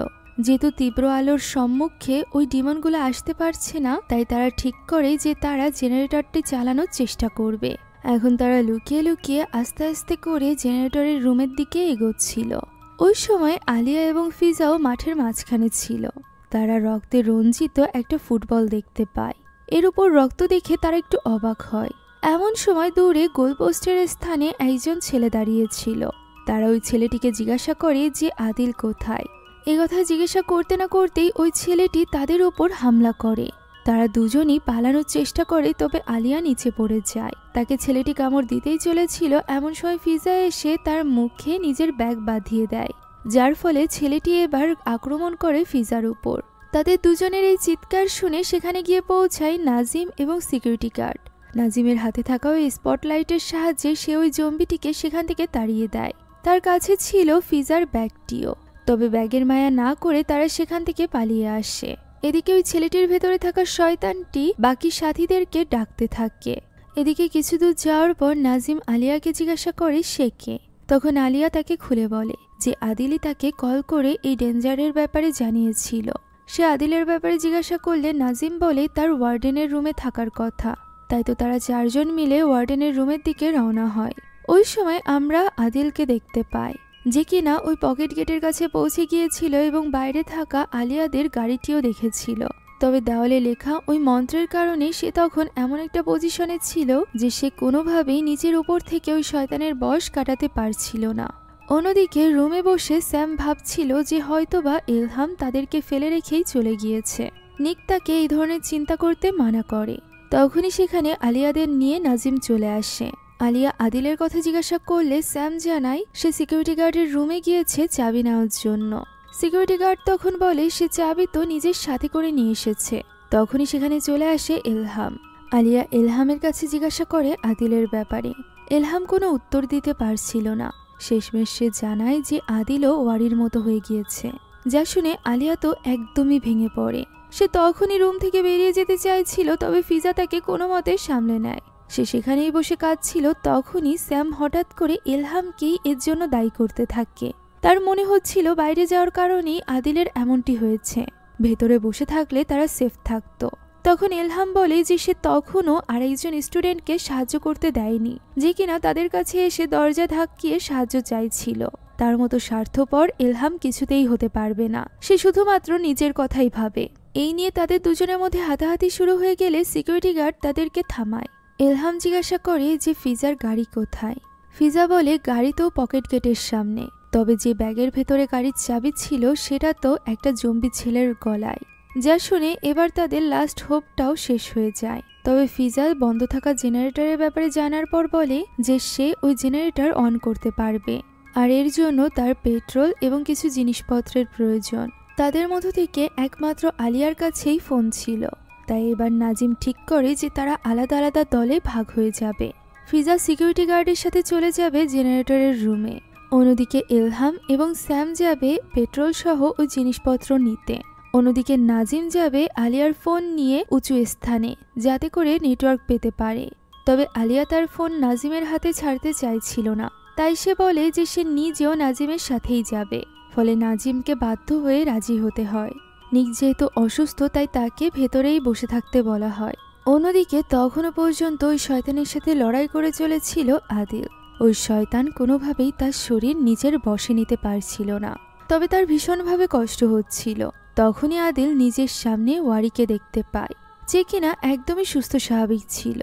যেহেতু তীব্র আলোর সম্মুখে ওই ডিমনগুলো আসতে পারছে না, তাই তারা ঠিক করে যে তারা জেনারেটরটি চালানোর চেষ্টা করবে। এখন তারা লুকিয়ে লুকিয়ে আস্তে আস্তে করে জেনারেটরের রুমের দিকে এগোচ্ছিল। ওই সময় আলিয়া এবং ফিজাও মাঠের মাঝখানে ছিল। তারা রক্তে রঞ্জিত একটা ফুটবল দেখতে পায়। এর উপর রক্ত দেখে তারা একটু অবাক হয়। এমন সময় দূরে গোলপোস্টের স্থানে একজন ছেলে দাঁড়িয়েছিল। তারা ওই ছেলেটিকে জিজ্ঞাসা করে যে আদিল কোথায়। এ কথা জিজ্ঞাসা করতে না করতেই ওই ছেলেটি তাদের উপর হামলা করে। তারা দুজনই পালানোর চেষ্টা করে, তবে আলিয়া নিচে পড়ে যায়। তাকে ছেলেটি কামড় দিতেই চলেছিল, এমন সময় ফিজা এসে তার মুখে নিজের ব্যাগ বাঁধিয়ে দেয়, যার ফলে ছেলেটি এবার আক্রমণ করে ফিজার উপর। তাদের দুজনের এই চিৎকার শুনে সেখানে গিয়ে পৌঁছায় নাজিম এবং সিকিউরিটি গার্ড। নাজিমের হাতে থাকা ওই স্পটলাইটের সাহায্যে সে ওই জম্বিটিকে সেখান থেকে তাড়িয়ে দেয়। তার কাছে ছিল ফিজার ব্যাগটিও, তবে ব্যাগের মায়া না করে তারা সেখান থেকে পালিয়ে আসে। এদিকে ওই ছেলেটির ভেতরে থাকা শয়তানটি বাকি সাথীদেরকে ডাকতে থাকে। এদিকে কিছু দূর যাওয়ার পর নাজিম আলিয়াকে জিজ্ঞাসা করে সে কে। তখন আলিয়া তাকে খুলে বলে যে আদিলই তাকে কল করে এই ডেঞ্জারের ব্যাপারে জানিয়েছিল। সে আদিলের ব্যাপারে জিজ্ঞাসা করলে নাজিম বলে তার ওয়ার্ডেনের রুমে থাকার কথা। তাই তো তারা চারজন মিলে ওয়ার্ডেনের রুমের দিকে রওনা হয়। ওই সময় আমরা আদিলকে দেখতে পাই, যে কিনা ওই পকেট গেটের কাছে পৌঁছে গিয়েছিল এবং বাইরে থাকা আলিয়াদের গাড়িটিও দেখেছিল। তবে দেওয়ালে লেখা ওই মন্ত্রের কারণে সে তখন এমন একটা পজিশনে ছিল যে সে কোনোভাবেই নিচের উপর থেকে ওই শয়তানের বশ কাটাতে পারছিল না। অন্যদিকে রুমে বসে স্যাম ভাবছিল যে হয়তোবা ইলহাম তাদেরকে ফেলে রেখেই চলে গিয়েছে। নিক তাকে এই ধরনের চিন্তা করতে মানা করে। তখনই সেখানে আলিয়াদের নিয়ে নাজিম চলে আসে। আলিয়া আদিলের কথা জিজ্ঞাসা করলে স্যাম জানায় সে সিকিউরিটি গার্ডের রুমে গিয়েছে চাবি নেওয়ার জন্য। সিকিউরিটি গার্ড তখন বলে সে চাবি তো নিজের সাথে করে নিয়ে এসেছে। তখনই সেখানে চলে আসে ইলহাম। আলিয়া ইলহামের কাছে জিজ্ঞাসা করে আদিলের ব্যাপারে। ইলহাম কোনো উত্তর দিতে পারছিল না। শেষমেশ সে জানায় যে আদিলও ওয়ারির মতো হয়ে গিয়েছে, যা শুনে আলিয়া তো একদমই ভেঙে পড়ে। সে তখনই রুম থেকে বেরিয়ে যেতে চাইছিল, তবে ফিজা তাকে কোনো মতে সামলে নেয়। সে সেখানেই বসে কাঁদছিল। তখনই স্যাম হঠাৎ করে ইলহামকেই এর জন্য দায়ী করতে থাকে। তার মনে হচ্ছিল বাইরে যাওয়ার কারণেই আদিলের এমনটি হয়েছে, ভেতরে বসে থাকলে তারা সেফ থাকতো। তখন ইলহাম বলে যে সে তখনও আরেকজন স্টুডেন্টকে সাহায্য করতে দেয়নি, যে কিনা তাদের কাছে এসে দরজা ধাক্কিয়ে সাহায্য চাইছিল। তার মতো স্বার্থপর ইলহাম কিছুতেই হতে পারবে না। সে শুধুমাত্র নিজের কথাই ভাবে। এই নিয়ে তাদের দুজনের মধ্যে হাতাহাতি শুরু হয়ে গেলে সিকিউরিটি গার্ড তাদেরকে থামায়। ইলহাম জিজ্ঞাসা করে যে ফিজার গাড়ি কোথায়। ফিজা বলে গাড়ি তো পকেট গেটের সামনে, তবে যে ব্যাগের ভেতরে গাড়ির চাবি ছিল সেটা তো একটা জম্বি ছেলের গলায়। যা শুনে এবার তাদের লাস্ট হোপটাও শেষ হয়ে যায়। তবে ফিজা বন্ধ থাকা জেনারেটরের ব্যাপারে জানার পর বলে যে সে ওই জেনারেটর অন করতে পারবে, আর এর জন্য তার পেট্রোল এবং কিছু জিনিসপত্রের প্রয়োজন। তাদের মধ্য থেকে একমাত্র আলিয়ার কাছেই ফোন ছিল। তাই এবার নাজিম ঠিক করে যে তারা আলাদা আলাদা দলে ভাগ হয়ে যাবে। ফিজা সিকিউরিটি গার্ডের সাথে চলে যাবে জেনারেটরের রুমে। অন্যদিকে ইলহাম এবং স্যাম যাবে পেট্রোল সহ ওই জিনিসপত্র নিতে। অন্যদিকে নাজিম যাবে আলিয়ার ফোন নিয়ে উঁচু স্থানে, যাতে করে নেটওয়ার্ক পেতে পারে। তবে আলিয়া তার ফোন নাজিমের হাতে ছাড়তে চাইছিল না। তাই সে বলে যে সে নিজেও নাজিমের সাথেই যাবে। ফলে নাজিমকে বাধ্য হয়ে রাজি হতে হয়। নিক যেহেতু অসুস্থ তাই তাকে ভেতরেই বসে থাকতে বলা হয়। অন্যদিকে তখনও পর্যন্ত ওই শয়তানের সাথে লড়াই করে চলেছিল আদিল। ওই শয়তান কোনোভাবেই তার শরীর নিজের বশে নিতে পারছিল না, তবে তার ভীষণভাবে কষ্ট হচ্ছিল। তখনই আদিল নিজের সামনে ওয়ারিকে দেখতে পায়, যে কিনা একদমই সুস্থ স্বাভাবিক ছিল।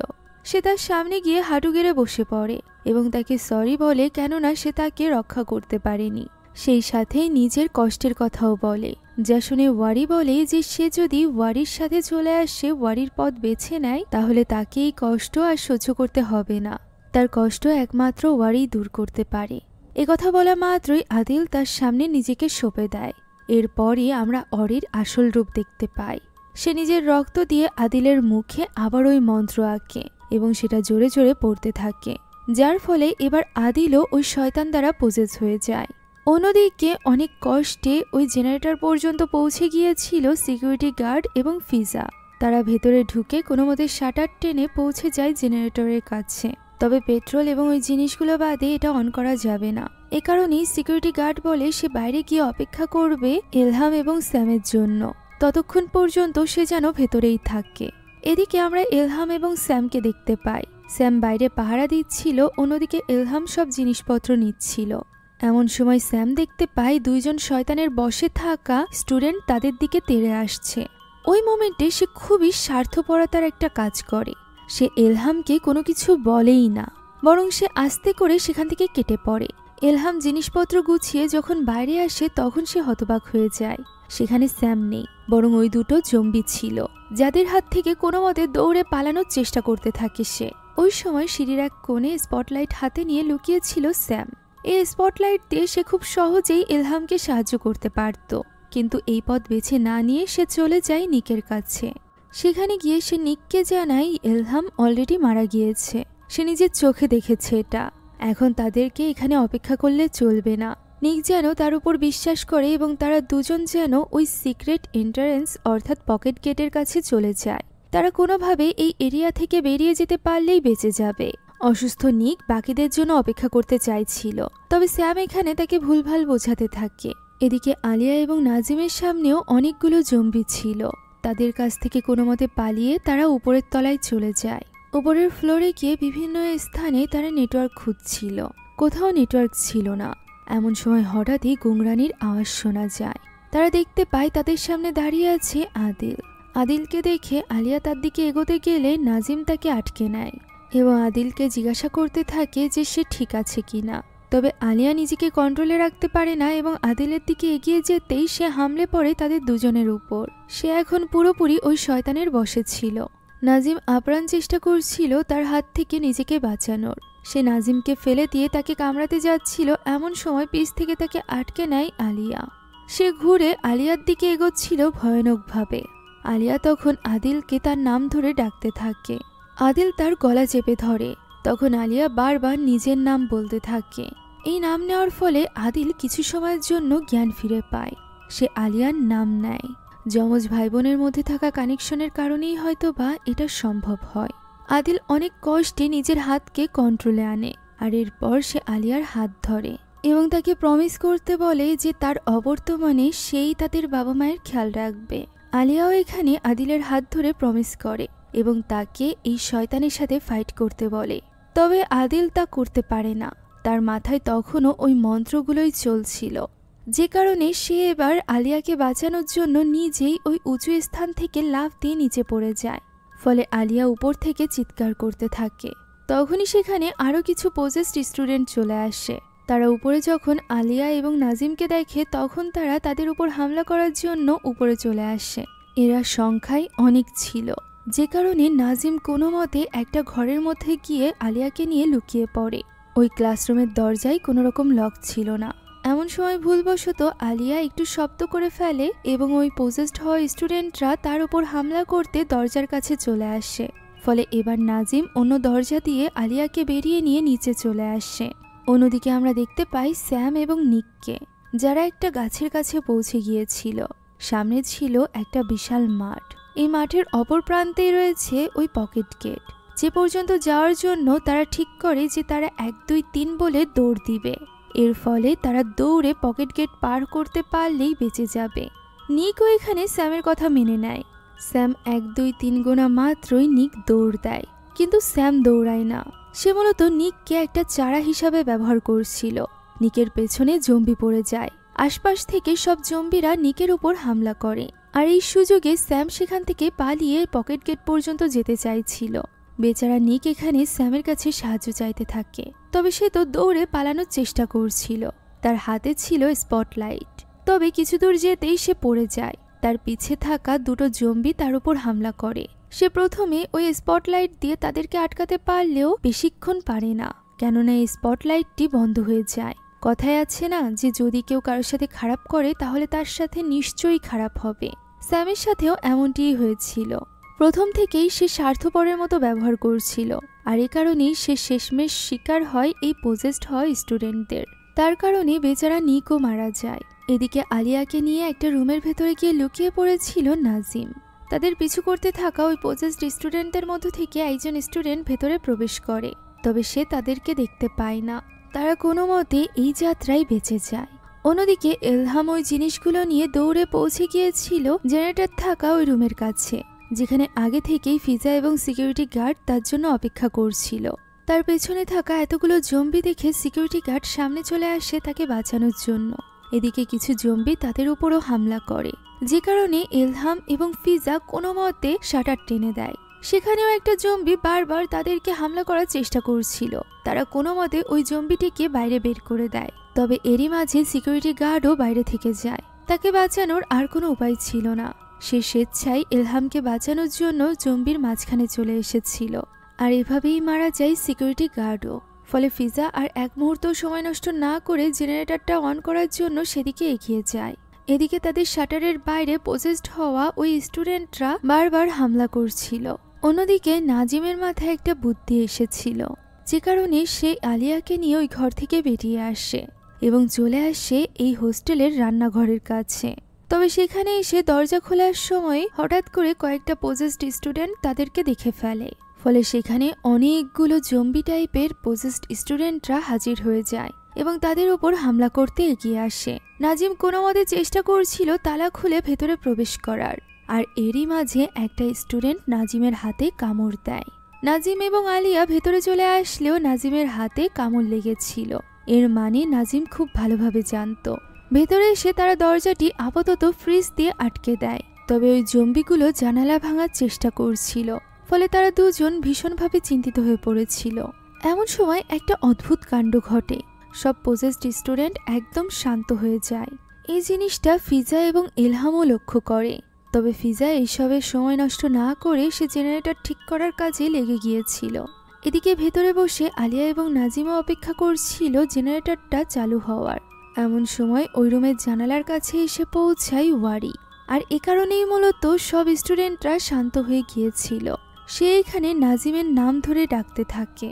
সে তার সামনে গিয়ে হাঁটু গেড়ে বসে পড়ে এবং তাকে সরি বলে, কেননা সে তাকে রক্ষা করতে পারেনি। সেই সাথে নিজের কষ্টের কথাও বলে, যা শুনে ওয়ারি বলে যে সে যদি ওয়ারির সাথে চলে আসে, ওয়ারির পথ বেছে নেয়, তাহলে তাকে এই কষ্ট আর সহ্য করতে হবে না। তার কষ্ট একমাত্র ওয়ারি দূর করতে পারে। একথা বলা মাত্রই আদিল তার সামনে নিজেকে সঁপে দেয়। এরপরই আমরা অরির আসল রূপ দেখতে পাই। সে নিজের রক্ত দিয়ে আদিলের মুখে আবার ওই মন্ত্র আঁকে এবং সেটা জোরে জোরে পড়তে থাকে, যার ফলে এবার আদিলও ওই শয়তান দ্বারা পজেস হয়ে যায়। অন্যদিকে অনেক কষ্টে ওই জেনারেটর পর্যন্ত পৌঁছে গিয়েছিল সিকিউরিটি গার্ড এবং ফিজা। তারা ভেতরে ঢুকে কোনো মতে শাটার টেনে পৌঁছে যায় জেনারেটরের কাছে। তবে পেট্রোল এবং ওই জিনিসগুলো বাদে এটা অন করা যাবে না। এ কারণেই সিকিউরিটি গার্ড বলে সে বাইরে গিয়ে অপেক্ষা করবে ইলহাম এবং স্যামের জন্য, ততক্ষণ পর্যন্ত সে যেন ভেতরেই থাকে। এদিকে আমরা ইলহাম এবং স্যামকে দেখতে পাই। স্যাম বাইরে পাহারা দিচ্ছিল, অন্যদিকে ইলহাম সব জিনিসপত্র নিচ্ছিল। এমন সময় স্যাম দেখতে পায় দুইজন শয়তানের বশে থাকা স্টুডেন্ট তাদের দিকে তেড়ে আসছে। ওই মোমেন্টে সে খুবই স্বার্থপরতার একটা কাজ করে। সে ইলহামকে কোনো কিছু বলেই না, বরং সে আস্তে করে সেখান থেকে কেটে পড়ে। ইলহাম জিনিসপত্র গুছিয়ে যখন বাইরে আসে তখন সে হতবাক হয়ে যায়। সেখানে স্যাম নেই, বরং ওই দুটো জম্বি ছিল, যাদের হাত থেকে কোনো মতে দৌড়ে পালানোর চেষ্টা করতে থাকে সে। ওই সময় সিঁড়ির এক কোণে স্পটলাইট হাতে নিয়ে লুকিয়েছিল স্যাম। এই স্পটলাইট দিয়ে সে খুব সহজেই ইলহামকে সাহায্য করতে পারত, কিন্তু এই পথ বেছে না নিয়ে সে চলে যায় নিকের কাছে। সেখানে গিয়ে সে নিককে জানায় ইলহাম অলরেডি মারা গিয়েছে। সে নিজের চোখে দেখেছে এটা। এখন তাদেরকে এখানে অপেক্ষা করলে চলবে না। নিক যেন তার উপর বিশ্বাস করে এবং তারা দুজন যেন ওই সিক্রেট এন্ট্রান্স অর্থাৎ পকেট গেটের কাছে চলে যায়। তারা কোনোভাবে এই এরিয়া থেকে বেরিয়ে যেতে পারলেই বেঁচে যাবে। অসুস্থ নিক বাকিদের জন্য অপেক্ষা করতে চাইছিল, তবে স্যাম এখানে তাকে ভুলভাল বোঝাতে থাকে। এদিকে আলিয়া এবং নাজিমের সামনেও অনেকগুলো জম্বি ছিল। তাদের কাছ থেকে কোনো মতে পালিয়ে তারা উপরের তলায় চলে যায়। উপরের ফ্লোরে গিয়ে বিভিন্ন স্থানে তারা নেটওয়ার্ক খুঁজছিল, কোথাও নেটওয়ার্ক ছিল না। এমন সময় হঠাৎই গুংরানির আওয়াজ শোনা যায়। তারা দেখতে পায় তাদের সামনে দাঁড়িয়ে আছে আদিল। আদিলকে দেখে আলিয়া তার দিকে এগোতে গেলে নাজিম তাকে আটকে নেয় এবং আদিলকে জিজ্ঞাসা করতে থাকে যে সে ঠিক আছে কিনা। তবে আলিয়া নিজেকে কন্ট্রোলে রাখতে পারে না এবং আদিলের দিকে এগিয়ে যেতেই সে হামলে পড়ে তাদের দুজনের উপর। সে এখন পুরোপুরি ওই শয়তানের বশে ছিল। নাজিম আপ্রাণ চেষ্টা করছিল তার হাত থেকে নিজেকে বাঁচানোর। সে নাজিমকে ফেলে দিয়ে তাকে কামড়াতে যাচ্ছিল, এমন সময় পিছ থেকে তাকে আটকে নেয় আলিয়া। সে ঘুরে আলিয়ার দিকে এগোচ্ছিল ভয়ানকভাবে। আলিয়া তখন আদিলকে তার নাম ধরে ডাকতে থাকে। আদিল তার গলা চেপে ধরে। তখন আলিয়া বারবার নিজের নাম বলতে থাকে। এই নাম নেওয়ার ফলে আদিল কিছু সময়ের জন্য জ্ঞান ফিরে পায়। সে আলিয়ার নাম নেয়। যমজ ভাই বোনের মধ্যে থাকা কানেকশনের কারণেই হয়তো বা এটা সম্ভব হয়। আদিল অনেক কষ্টে নিজের হাতকে কন্ট্রোলে আনে আর এরপর সে আলিয়ার হাত ধরে এবং তাকে প্রমিস করতে বলে যে তার অবর্তমানে সেই তাদের বাবা মায়ের খেয়াল রাখবে। আলিয়াও এখানে আদিলের হাত ধরে প্রমিস করে এবং তাকে এই শয়তানের সাথে ফাইট করতে বলে। তবে আদিল তা করতে পারে না। তার মাথায় তখনও ওই মন্ত্রগুলোই চলছিল, যে কারণে সে এবার আলিয়াকে বাঁচানোর জন্য নিজেই ওই উঁচু স্থান থেকে লাফ দিয়ে নিচে পড়ে যায়। ফলে আলিয়া উপর থেকে চিৎকার করতে থাকে। তখনই সেখানে আরও কিছু পজেসড স্টুডেন্ট চলে আসে। তারা উপরে যখন আলিয়া এবং নাজিমকে দেখে তখন তারা তাদের উপর হামলা করার জন্য উপরে চলে আসে। এরা সংখ্যায় অনেক ছিল, যে কারণে নাজিম কোনো মতে একটা ঘরের মধ্যে গিয়ে আলিয়াকে নিয়ে লুকিয়ে পড়ে। ওই ক্লাসরুমের দরজায় কোনো রকম লক ছিল না। এমন সময় ভুলবশত আলিয়া একটু শব্দ করে ফেলে এবং ওই পজেসড হওয়া স্টুডেন্টরা তার উপর হামলা করতে দরজার কাছে চলে আসে। ফলে এবার নাজিম অন্য দরজা দিয়ে আলিয়াকে বেরিয়ে নিয়ে নিচে চলে আসে। অন্যদিকে আমরা দেখতে পাই স্যাম এবং নিককে, যারা একটা গাছের কাছে পৌঁছে গিয়েছিল। সামনে ছিল একটা বিশাল মাঠ। এই মাঠের অপর প্রান্তেই রয়েছে ওই পকেট গেট, যে পর্যন্ত যাওয়ার জন্য তারা ঠিক করে যে তারা 1 2 3 বলে দৌড় দিবে। এর ফলে তারা দৌড়ে পকেট গেট পার করতে পারলেই বেঁচে যাবে। নিকও এখানে স্যামের কথা মেনে নেয়। স্যাম 1 2 3 গোনা মাত্রই নিক দৌড় দেয়, কিন্তু স্যাম দৌড়ায় না। সে মূলত নিককে একটা চারা হিসাবে ব্যবহার করছিল। নিকের পেছনে জম্বি পড়ে যায়। আশপাশ থেকে সব জম্বিরা নিকের উপর হামলা করে আর এই সুযোগে স্যাম সেখান থেকে পালিয়ে পকেট গেট পর্যন্ত যেতে চাইছিল। বেচারা নিক এখানে স্যামের কাছে সাহায্য চাইতে থাকে, তবে সে তো দৌড়ে পালানোর চেষ্টা করছিল। তার হাতে ছিল স্পটলাইট, তবে কিছু দূর যেতেই সে পড়ে যায়। তার পিছে থাকা দুটো জম্বি তার উপর হামলা করে। সে প্রথমে ওই স্পটলাইট দিয়ে তাদেরকে আটকাতে পারলেও বেশিক্ষণ পারে না, কেননা এই স্পটলাইটটি বন্ধ হয়ে যায়। কথায় আছে না যে যদি কেউ কারোর সাথে খারাপ করে তাহলে তার সাথে নিশ্চয়ই খারাপ হবে। স্যামের সাথেও এমনটিই হয়েছিল। প্রথম থেকেই সে স্বার্থপরের মতো ব্যবহার করছিল আর এ কারণেই সে শেষমেশ শিকার হয় এই পজেসড হওয়া স্টুডেন্টদের। তার কারণে বেচারা নিকও মারা যায়। এদিকে আলিয়াকে নিয়ে একটা রুমের ভেতরে গিয়ে লুকিয়ে পড়েছিল নাজিম। তাদের পিছু করতে থাকা ওই পজেসড স্টুডেন্টদের মধ্য থেকে একজন স্টুডেন্ট ভেতরে প্রবেশ করে, তবে সে তাদেরকে দেখতে পায় না। তারা কোনো মতে এই যাত্রায় বেঁচে যায়। অন্যদিকে এলহাম ওই জিনিসগুলো নিয়ে দৌড়ে পৌঁছে গিয়েছিল জেনারেটর থাকা ওই রুমের কাছে, যেখানে আগে থেকেই ফিজা এবং সিকিউরিটি গার্ড তার জন্য অপেক্ষা করছিল। তার পেছনে থাকা এতগুলো জম্বি দেখে সিকিউরিটি গার্ড সামনে চলে আসে তাকে বাঁচানোর জন্য। এদিকে কিছু জম্বি তাদের উপরও হামলা করে, যে কারণে এলহাম এবং ফিজা কোনো মতে শাটার টেনে দেয়। সেখানেও একটা জম্বি বারবার তাদেরকে হামলা করার চেষ্টা করছিল। তারা কোনো মতে ওই জম্বিটিকে বাইরে বের করে দেয়, তবে এরই মাঝে সিকিউরিটি গার্ডও বাইরে থেকে যায়। তাকে বাঁচানোর আর কোনো উপায় ছিল না। সে স্বেচ্ছায় এলহামকে বাঁচানোর জন্য জম্বির মাঝখানে চলে এসেছিল আর এভাবেই মারা যায় সিকিউরিটি গার্ডও। ফলে ফিজা আর এক মুহূর্ত সময় নষ্ট না করে জেনারেটরটা অন করার জন্য সেদিকে এগিয়ে যায়। এদিকে তাদের শাটারের বাইরে পজেসড হওয়া ওই স্টুডেন্টরা বারবার হামলা করছিল। অন্যদিকে নাজিমের মাথায় একটা বুদ্ধি এসেছিল, যে কারণে সে আলিয়াকে নিয়ে ওই ঘর থেকে বেরিয়ে আসে এবং চলে আসে এই হোস্টেলের রান্নাঘরের কাছে। তবে সেখানে এসে দরজা খোলার সময় হঠাৎ করে কয়েকটা পজেসড স্টুডেন্ট তাদেরকে দেখে ফেলে। ফলে সেখানে অনেকগুলো জম্বি টাইপের পজেসড স্টুডেন্টরা হাজির হয়ে যায় এবং তাদের উপর হামলা করতে এগিয়ে আসে। নাজিম কোনো মতে চেষ্টা করছিল তালা খুলে ভেতরে প্রবেশ করার, আর এরই মাঝে একটা স্টুডেন্ট নাজিমের হাতে কামড় দেয়। নাজিম এবং আলিয়া ভেতরে চলে আসলেও নাজিমের হাতে কামড় লেগেছিল। এর মানে নাজিম খুব ভালোভাবে জানতো। ভেতরে এসে তারা দরজাটি আপাতত ফ্রিজ দিয়ে আটকে দেয়। তবে ওই জম্বিগুলো জানালা ভাঙার চেষ্টা করছিল, ফলে তারা দুজন ভীষণভাবে চিন্তিত হয়ে পড়েছিল। এমন সময় একটা অদ্ভুত কাণ্ড ঘটে। সব পজেসড স্টুডেন্ট একদম শান্ত হয়ে যায়। এই জিনিসটা ফিজা এবং ইলহামও লক্ষ্য করে। তবে ফিজা এইসবের সময় নষ্ট না করে সে জেনারেটর ঠিক করার কাজে লেগে গিয়েছিল। এদিকে ভেতরে বসে আলিয়া এবং নাজিমা অপেক্ষা করছিল জেনারেটরটা চালু হওয়ার। এমন সময় ওই রুমের জানালার কাছে এসে পৌঁছায় ওয়ারি। আর এ কারণেই মূলত সব স্টুডেন্টরা শান্ত হয়ে গিয়েছিল। সে এখানে নাজিমের নাম ধরে ডাকতে থাকে,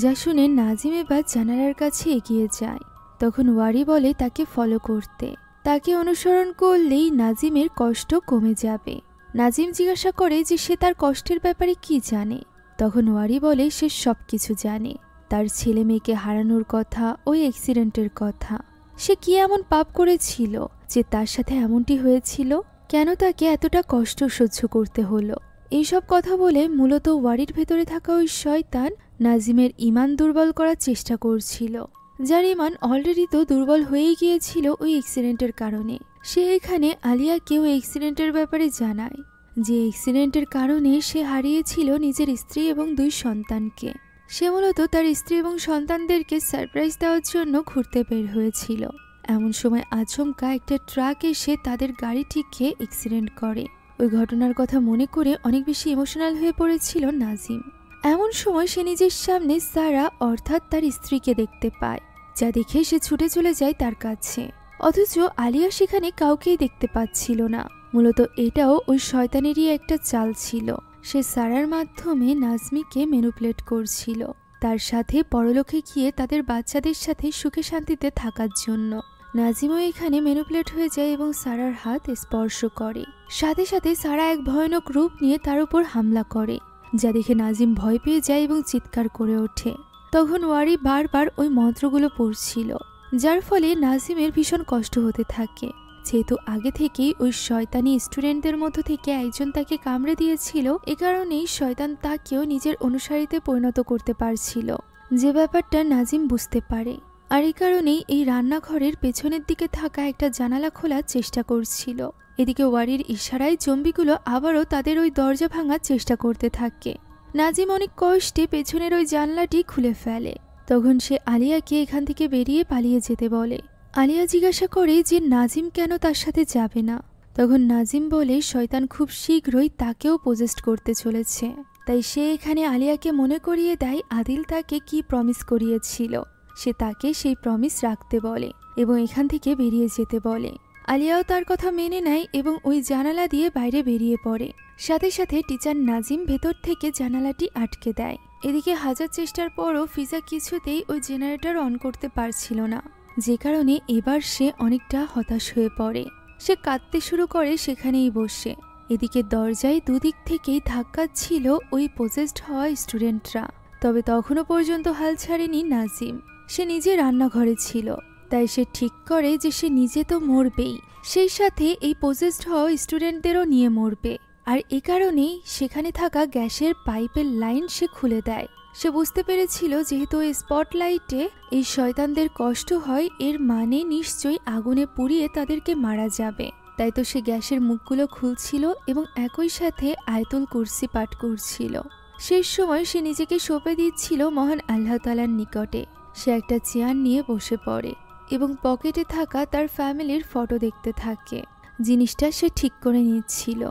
যা শুনে নাজিম এবার জানালার কাছে এগিয়ে যায়। তখন ওয়ারি বলে তাকে ফলো করতে। তাকে অনুসরণ করলেই নাজিমের কষ্ট কমে যাবে। নাজিম জিজ্ঞাসা করে যে সে তার কষ্টের ব্যাপারে কি জানে। তখন ওয়ারি বলে সে সব কিছু জানে, তার ছেলে মেয়েকে হারানোর কথা, ওই অ্যাক্সিডেন্টের কথা। সে কি এমন পাপ করেছিল যে তার সাথে এমনটি হয়েছিল, কেন তাকে এতটা কষ্ট সহ্য করতে হলো। এইসব কথা বলে মূলত ওয়ারির ভেতরে থাকা ওই শয়তান নাজিমের ঈমান দুর্বল করার চেষ্টা করছিল, যার ঈমান অলরেডি তো দুর্বল হয়েই গিয়েছিল ওই অ্যাক্সিডেন্টের কারণে। সে এখানে আলিয়াকে ওই অ্যাক্সিডেন্টের ব্যাপারে জানায়, যে অ্যাক্সিডেন্টের কারণে সে হারিয়েছিল নিজের স্ত্রী এবং 2 সন্তানকে। সে মূলত তার স্ত্রী এবং সন্তানদেরকে সারপ্রাইজ দেওয়ার জন্য ঘুরতে বের হয়েছিল। এমন সময় আচমকা একটা ট্রাক এসে তাদের গাড়িটিকে অ্যাক্সিডেন্ট করে। ওই ঘটনার কথা মনে করে অনেক বেশি ইমোশনাল হয়ে পড়েছিল নাজিম। এমন সময় সে নিজের সামনে সারা অর্থাৎ তার স্ত্রীকে দেখতে পায়, যা দেখে সে ছুটে চলে যায় তার কাছে। অথচ আলিয়া সেখানে কাউকেই দেখতে পাচ্ছিল না। মূলত এটাও ওই শয়তানেরই একটা চাল ছিল। সে সারার মাধ্যমে নাজমিকে ম্যানিপুলেট করছিল, তার সাথে পরলোকে গিয়ে তাদের বাচ্চাদের সাথে সুখে শান্তিতে থাকার জন্য। নাজিমও এখানে ম্যানিপুলেট হয়ে যায় এবং সারার হাত স্পর্শ করে। সাথে সাথে সারা এক ভয়ানক রূপ নিয়ে তার উপর হামলা করে, যা দেখে নাজিম ভয় পেয়ে যায় এবং চিৎকার করে ওঠে। তখন ওয়ারি বারবার ওই মন্ত্রগুলো পড়ছিল, যার ফলে নাজিমের ভীষণ কষ্ট হতে থাকে। যেহেতু আগে থেকেই ওই শয়তানি স্টুডেন্টদের মধ্য থেকে একজন তাকে কামড়ে দিয়েছিল, এ কারণেই শয়তান তাকেও নিজের অনুসারীতে পরিণত করতে পারছিল, যে ব্যাপারটা নাজিম বুঝতে পারে। আর এই কারণেই এই রান্নাঘরের পেছনের দিকে থাকা একটা জানালা খোলার চেষ্টা করছিল। এদিকে ওয়ারির ইশারায় জম্বিগুলো আবারও তাদের ওই দরজা ভাঙার চেষ্টা করতে থাকে। নাজিম অনেক কষ্টে পেছনের ওই জানলাটি খুলে ফেলে। তখন সে আলিয়াকে এখান থেকে বেরিয়ে পালিয়ে যেতে বলে। আলিয়া জিজ্ঞাসা করে যে নাজিম কেন তার সাথে যাবে না। তখন নাজিম বলে শয়তান খুব শীঘ্রই তাকেও পজেস্ট করতে চলেছে। তাই সে এখানে আলিয়াকে মনে করিয়ে দেয় আদিল তাকে কি প্রমিস করিয়েছিল। সে তাকে সেই প্রমিস রাখতে বলে এবং এখান থেকে বেরিয়ে যেতে বলে। আলিয়াও তার কথা মেনে নেয় এবং ওই জানালা দিয়ে বাইরে বেরিয়ে পড়ে। সাথে সাথে টিচার নাজিম ভেতর থেকে জানালাটি আটকে দেয়। এদিকে হাজার চেষ্টার পরও ফিজা কিছুতেই ওই জেনারেটর অন করতে পারছিল না, যে কারণে এবার সে অনেকটা হতাশ হয়ে পড়ে। সে কাঁদতে শুরু করে সেখানেই বসে। এদিকে দরজায় দুদিক থেকেই ধাক্কাচ্ছিল ওই পজেসড হওয়া স্টুডেন্টরা। তবে তখনও পর্যন্ত হাল ছাড়েনি নাজিম। সে নিজে রান্নাঘরে ছিল, তাই সে ঠিক করে যে সে নিজে তো মরবেই, সেই সাথে এই পজেসড হওয়া স্টুডেন্টদেরও নিয়ে মরবে। আর এ কারণেই সেখানে থাকা গ্যাসের পাইপের লাইন সে খুলে দেয়। সে বুঝতে পেরেছিল যেহেতু এই স্পটলাইটে এই শয়তানদের কষ্ট হয়, এর মানে নিশ্চয়ই আগুনে পুড়িয়ে তাদেরকে মারা যাবে। তাই তো সে গ্যাসের মুখগুলো খুলছিল এবং একই সাথে আয়াতুল কুরসি পাঠ করছিল। শেষ সময় সে নিজেকে সঁপে দিচ্ছিল মহান আল্লাহ তাআলার নিকটে। সে একটা চেয়ার নিয়ে বসে পড়ে এবং পকেটে থাকা তার ফ্যামিলির ফটো দেখতে থাকে। জিনিসটা সে ঠিক করে নিচ্ছিল।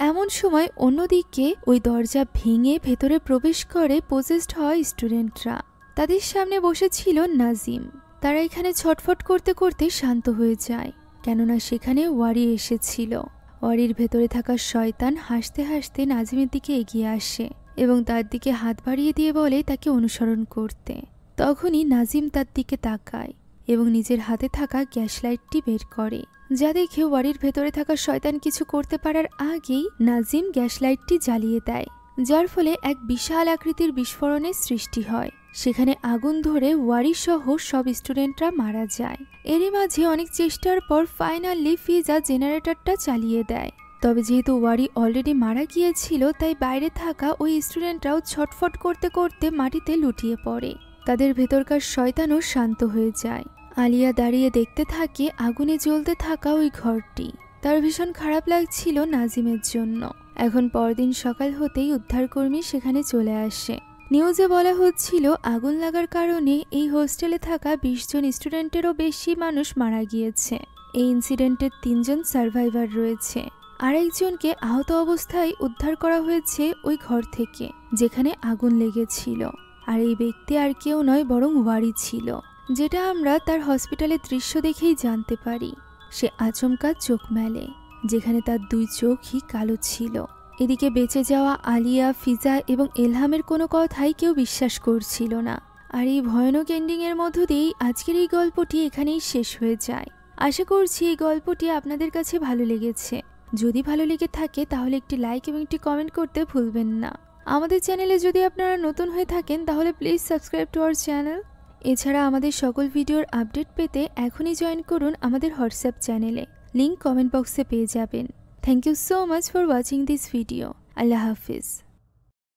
এমন সময় অন্যদিকে ওই দরজা ভেঙে ভেতরে প্রবেশ করে পজেসড হওয়া স্টুডেন্টরা। তাদের সামনে বসেছিল নাজিম। তারা এখানে ছটফট করতে করতে শান্ত হয়ে যায়, কেননা সেখানে ওয়ারি এসেছিল। ওয়ারির ভেতরে থাকা শয়তান হাসতে হাসতে নাজিমের দিকে এগিয়ে আসে এবং তার দিকে হাত বাড়িয়ে দিয়ে বলে তাকে অনুসরণ করতে। তখনই নাজিম তার দিকে তাকায় এবং নিজের হাতে থাকা গ্যাস লাইটটি বের করে, যা দেখে ওয়ারির ভেতরে থাকা শয়তান কিছু করতে পারার আগেই নাজিম গ্যাস লাইটটি জ্বালিয়ে দেয়, যার ফলে এক বিশাল আকৃতির বিস্ফোরণের সৃষ্টি হয়। সেখানে আগুন ধরে ওয়ারি সহ সব স্টুডেন্টরা মারা যায়। এরই মাঝে অনেক চেষ্টার পর ফাইনালি ফিজা জেনারেটরটা চালিয়ে দেয়। তবে যেহেতু ওয়ারি অলরেডি মারা গিয়েছিল, তাই বাইরে থাকা ওই স্টুডেন্টরাও ছটফট করতে করতে মাটিতে লুটিয়ে পড়ে। তাদের ভেতরকার শয়তানও শান্ত হয়ে যায়। আলিয়া দাঁড়িয়ে দেখতে থাকে আগুনে জ্বলতে থাকা ওই ঘরটি। তার ভীষণ খারাপ লাগছিল নাজিমের জন্য। এখন পরদিন সকাল হতেই উদ্ধারকর্মী সেখানে চলে আসে। নিউজে বলা হচ্ছিল আগুন লাগার কারণে এই হোস্টেলে থাকা 20 জন স্টুডেন্টেরও বেশি মানুষ মারা গিয়েছে। এই ইনসিডেন্টের 3 জন সার্ভাইভার রয়েছে। আরেকজনকে আহত অবস্থায় উদ্ধার করা হয়েছে ওই ঘর থেকে যেখানে আগুন লেগেছিল। আর এই ব্যক্তি আর কেউ নয় বরং ওয়ারি ছিল, যেটা আমরা তার হসপিটালের দৃশ্য দেখেই জানতে পারি। সে আচমকা চোখ মেলে, যেখানে তার 2 চোখই কালো ছিল। এদিকে বেঁচে যাওয়া আলিয়া, ফিজা এবং এলহামের কোনো কথাই কেউ বিশ্বাস করছিল না। আর এই ভয়ানক এন্ডিংয়ের মধ্য দিয়েই আজকের এই গল্পটি এখানেই শেষ হয়ে যায়। আশা করছি এই গল্পটি আপনাদের কাছে ভালো লেগেছে। যদি ভালো লেগে থাকে তাহলে একটি লাইক এবং একটি কমেন্ট করতে ভুলবেন না। আমাদের চ্যানেলে যদি আপনারা নতুন হয়ে থাকেন তাহলে please subscribe to our channel. এছাড়া আমাদের সকল ভিডিওর আপডেট পেতে এখনই জয়েন করুন আমাদের হোয়াটসঅ্যাপ চ্যানেলে। লিংক কমেন্ট বক্সে পেয়ে যাবেন। Thank you so much for watching this video. আল্লাহ হাফিজ।